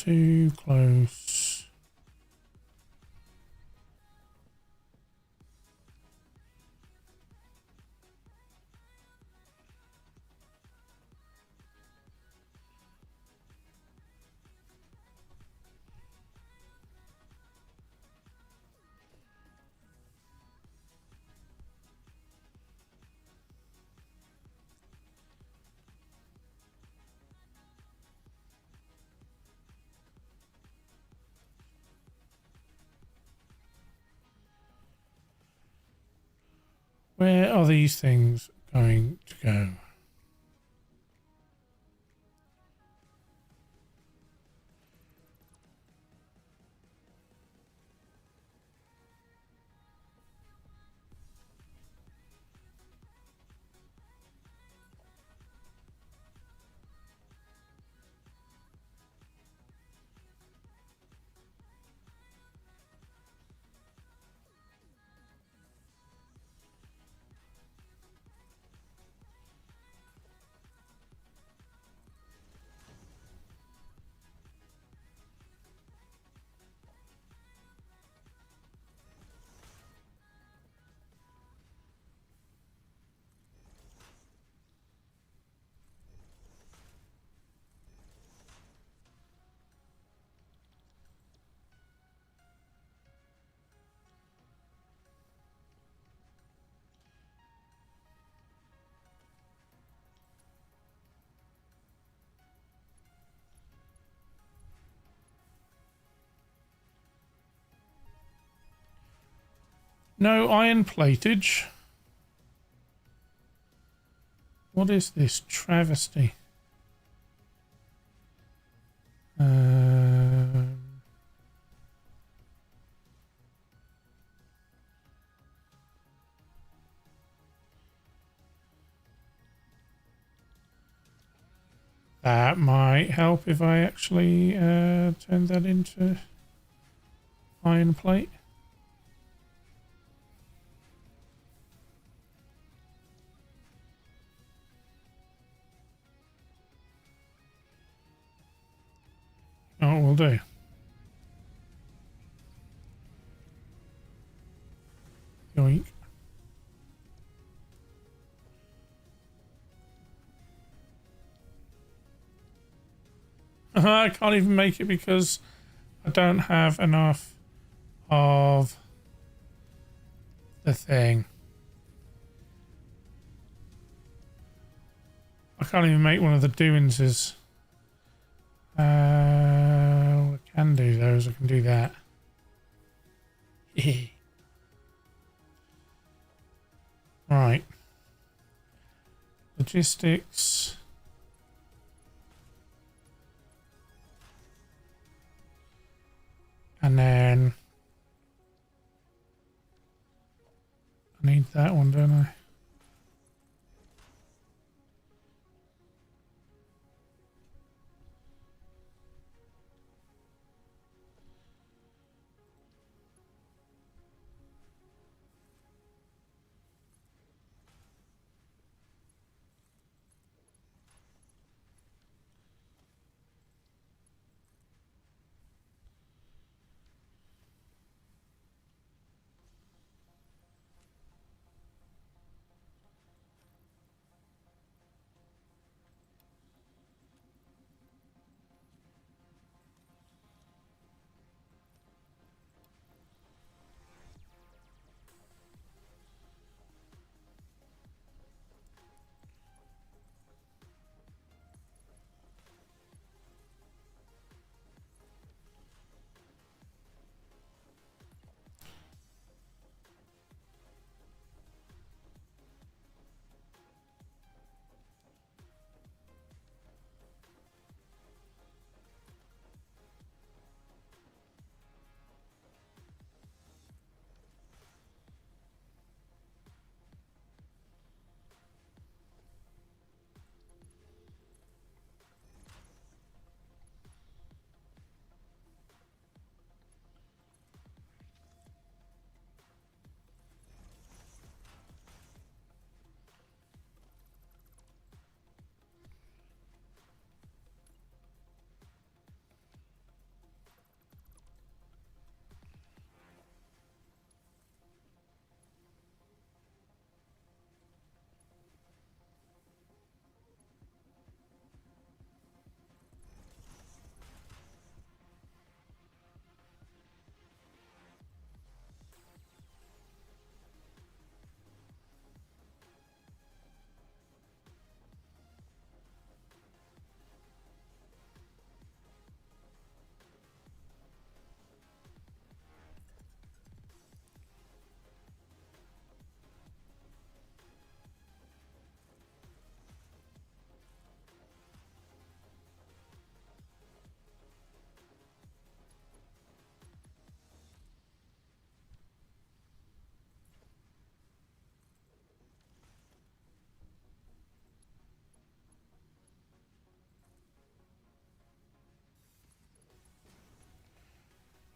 Too close. Where are these things going to go? No iron platage. What is this travesty? That might help if I actually turn that into iron plate. Oh, will do. Yoink. I can't even make it because I don't have enough of the thing. I can't even make one of the doingses. What I can do though is I can do that. Right. Logistics. And then I need that one, don't I?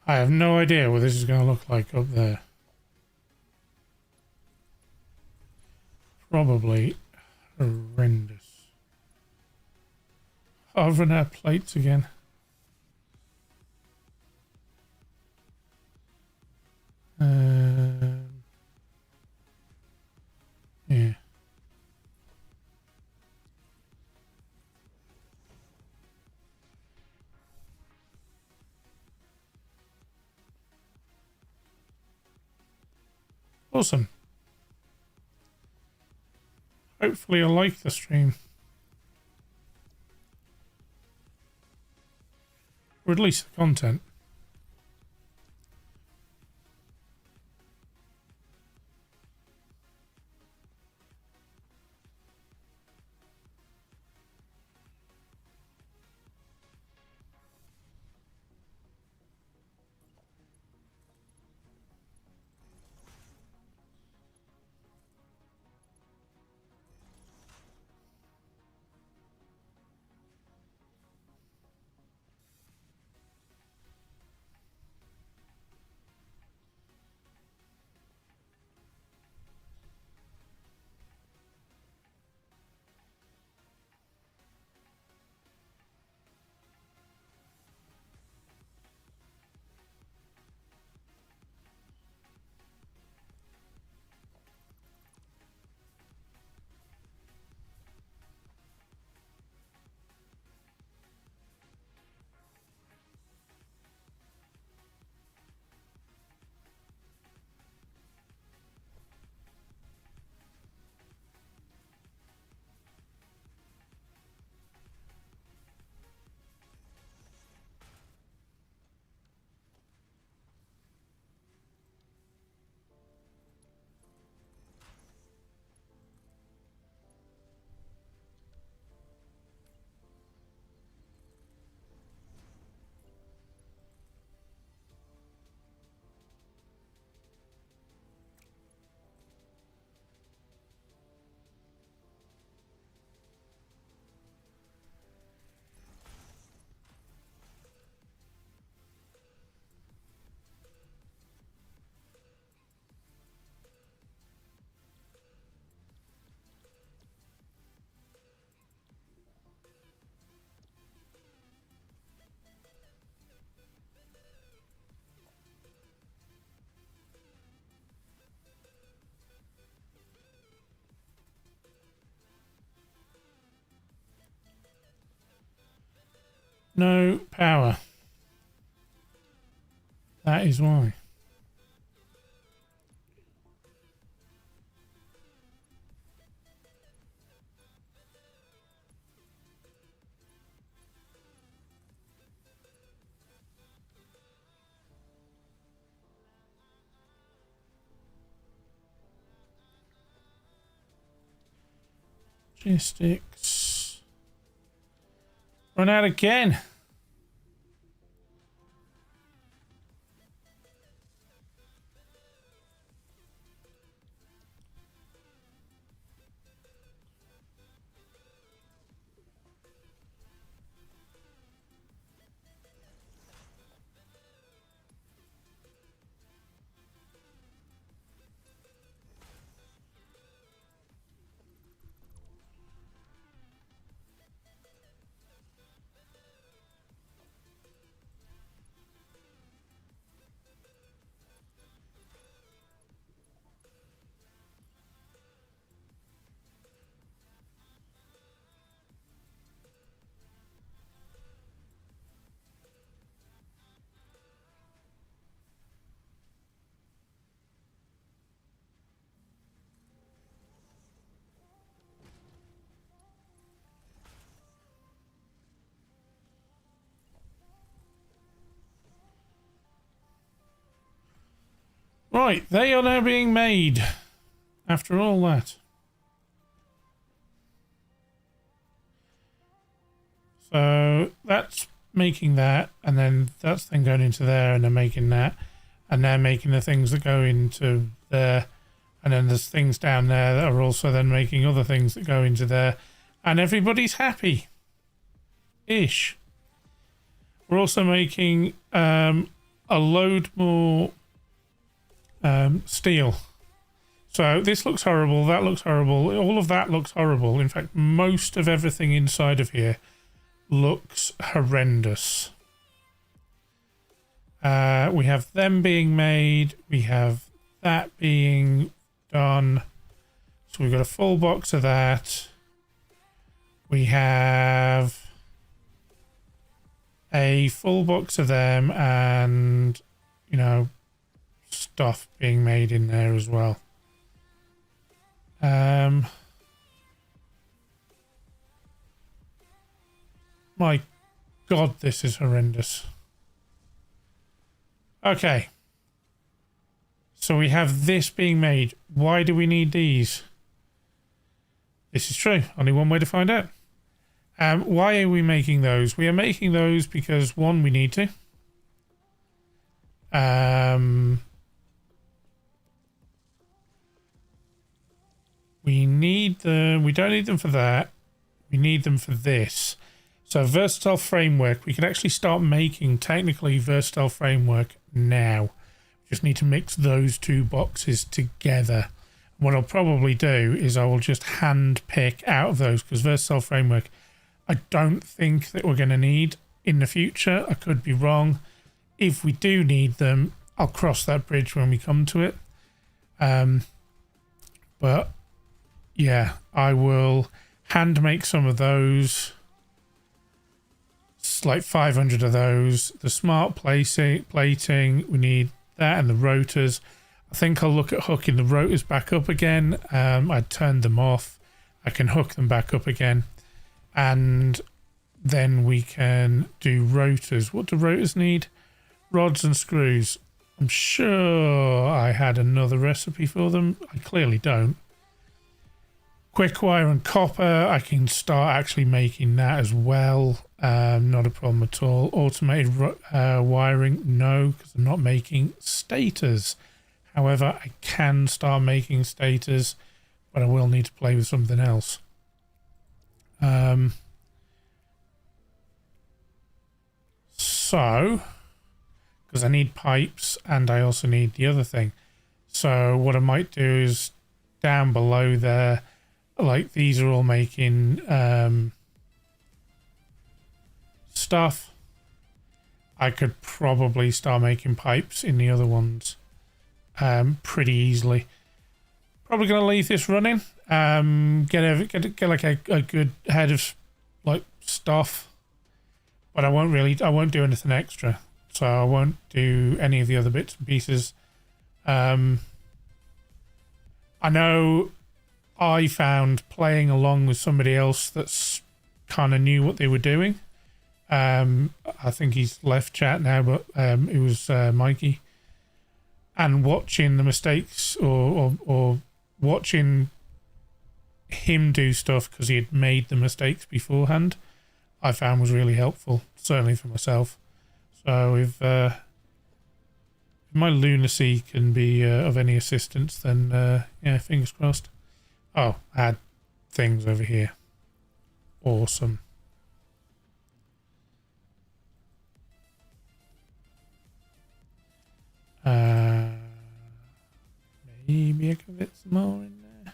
I have no idea what this is going to look like up there. Probably horrendous. Oh, I've run out of plates again. Yeah. Awesome. Hopefully you'll like the stream. Or at least the content. no power. That is why. Logistics. Run out again. Right, they are now being made after all that. So that's making that, and then that's then going into there, and they're making that, and they're making the things that go into there, and then there's things down there that are also then making other things that go into there, and everybody's happy. Ish. We're also making a load more steel. So this looks horrible, that looks horrible, all of that looks horrible. In fact, most of everything inside of here looks horrendous. We have them being made, we have that being done. So we've got a full box of that. We have a full box of them and, you know, stuff being made in there as well. My God, this is horrendous. Okay. So we have this being made. Why do we need these? This is true. Only one way to find out. Why are we making those? We are making those because, one, we need to. We need them. We don't need them for that. We need them for this. So versatile framework. We can actually start making technically versatile framework now. Just need to mix those two boxes together. What I'll probably do is I will just hand pick out of those, because versatile framework I don't think that we're going to need in the future. I could be wrong. If we do need them, I'll cross that bridge when we come to it. But yeah, I will hand make some of those. It's like 500 of those. The smart plating, we need that, and the rotors. I think I'll look at hooking the rotors back up again. I turned them off. I can hook them back up again. And then we can do rotors. What do rotors need? Rods and screws. I'm sure I had another recipe for them. I clearly don't. Quick wire and copper. I can start actually making that as well. Not a problem at all. Automated wiring. No, because I'm not making stators. However, I can start making stators, but I will need to play with something else. So, because I need pipes and I also need the other thing. So what I might do is down below there, like these are all making stuff. I could probably start making pipes in the other ones pretty easily. Probably going to leave this running. Get like a good head of like stuff but I won't do anything extra. So I won't do any of the other bits and pieces. I know I found playing along with somebody else that's kind of knew what they were doing. I think he's left chat now, but it was Mikey. And watching the mistakes or watching him do stuff because he had made the mistakes beforehand, I found was really helpful, certainly for myself. So if my lunacy can be of any assistance, then yeah, fingers crossed. Oh, I had things over here. Awesome. Maybe I can get some more in there.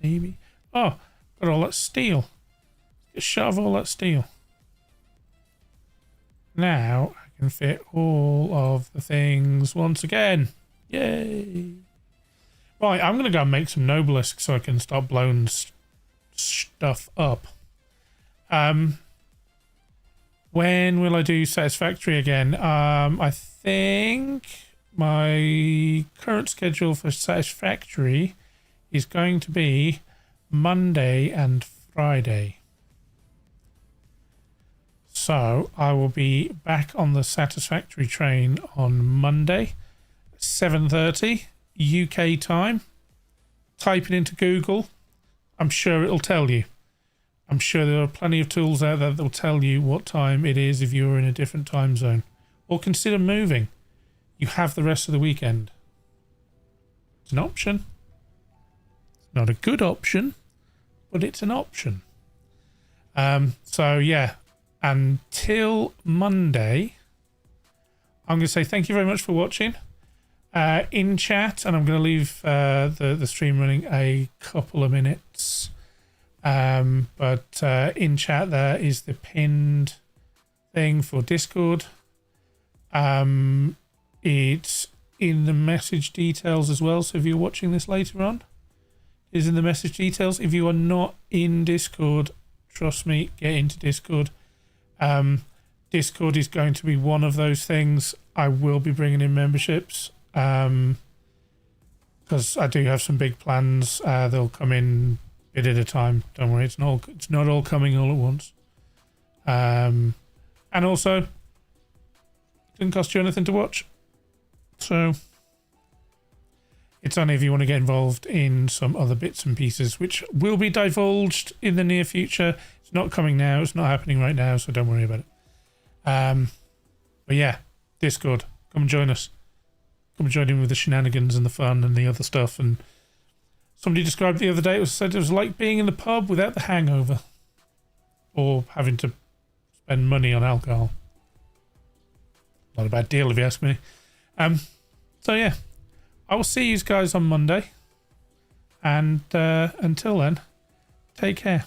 Maybe. Oh, got all that steel. Get a shot of all that steel. Now I can fit all of the things once again. Yay! Right, I'm going to go and make some Nobelisks so I can start blowing stuff up. When will I do Satisfactory again? I think my current schedule for Satisfactory is going to be Monday and Friday. So I will be back on the Satisfactory train on Monday, 7:30 UK time. Type it into Google. I'm sure it'll tell you. I'm sure there are plenty of tools out there that will tell you what time it is if you're in a different time zone. Or consider moving. You have the rest of the weekend. It's an option. It's not a good option, but it's an option. So yeah, until Monday, I'm going to say thank you very much for watching. In chat, and I'm going to leave the stream running a couple of minutes. But in chat there is the pinned thing for Discord. It's in the message details as well. So if you're watching this later on, it's in the message details. If you are not in Discord, trust me, get into Discord. Discord is going to be one of those things. I will be bringing in memberships because I do have some big plans. They'll come in bit at a time. Don't worry, it's not all coming all at once. And also, it didn't cost you anything to watch. So it's only if you want to get involved in some other bits and pieces, which will be divulged in the near future. It's not coming now. It's not happening right now, so don't worry about it. But yeah, Discord. Come and join us. Come and join in with the shenanigans and the fun and the other stuff. And somebody described it the other day. It was like being in the pub without the hangover, or having to spend money on alcohol. Not a bad deal, if you ask me. So yeah, I will see you guys on Monday. And until then, take care.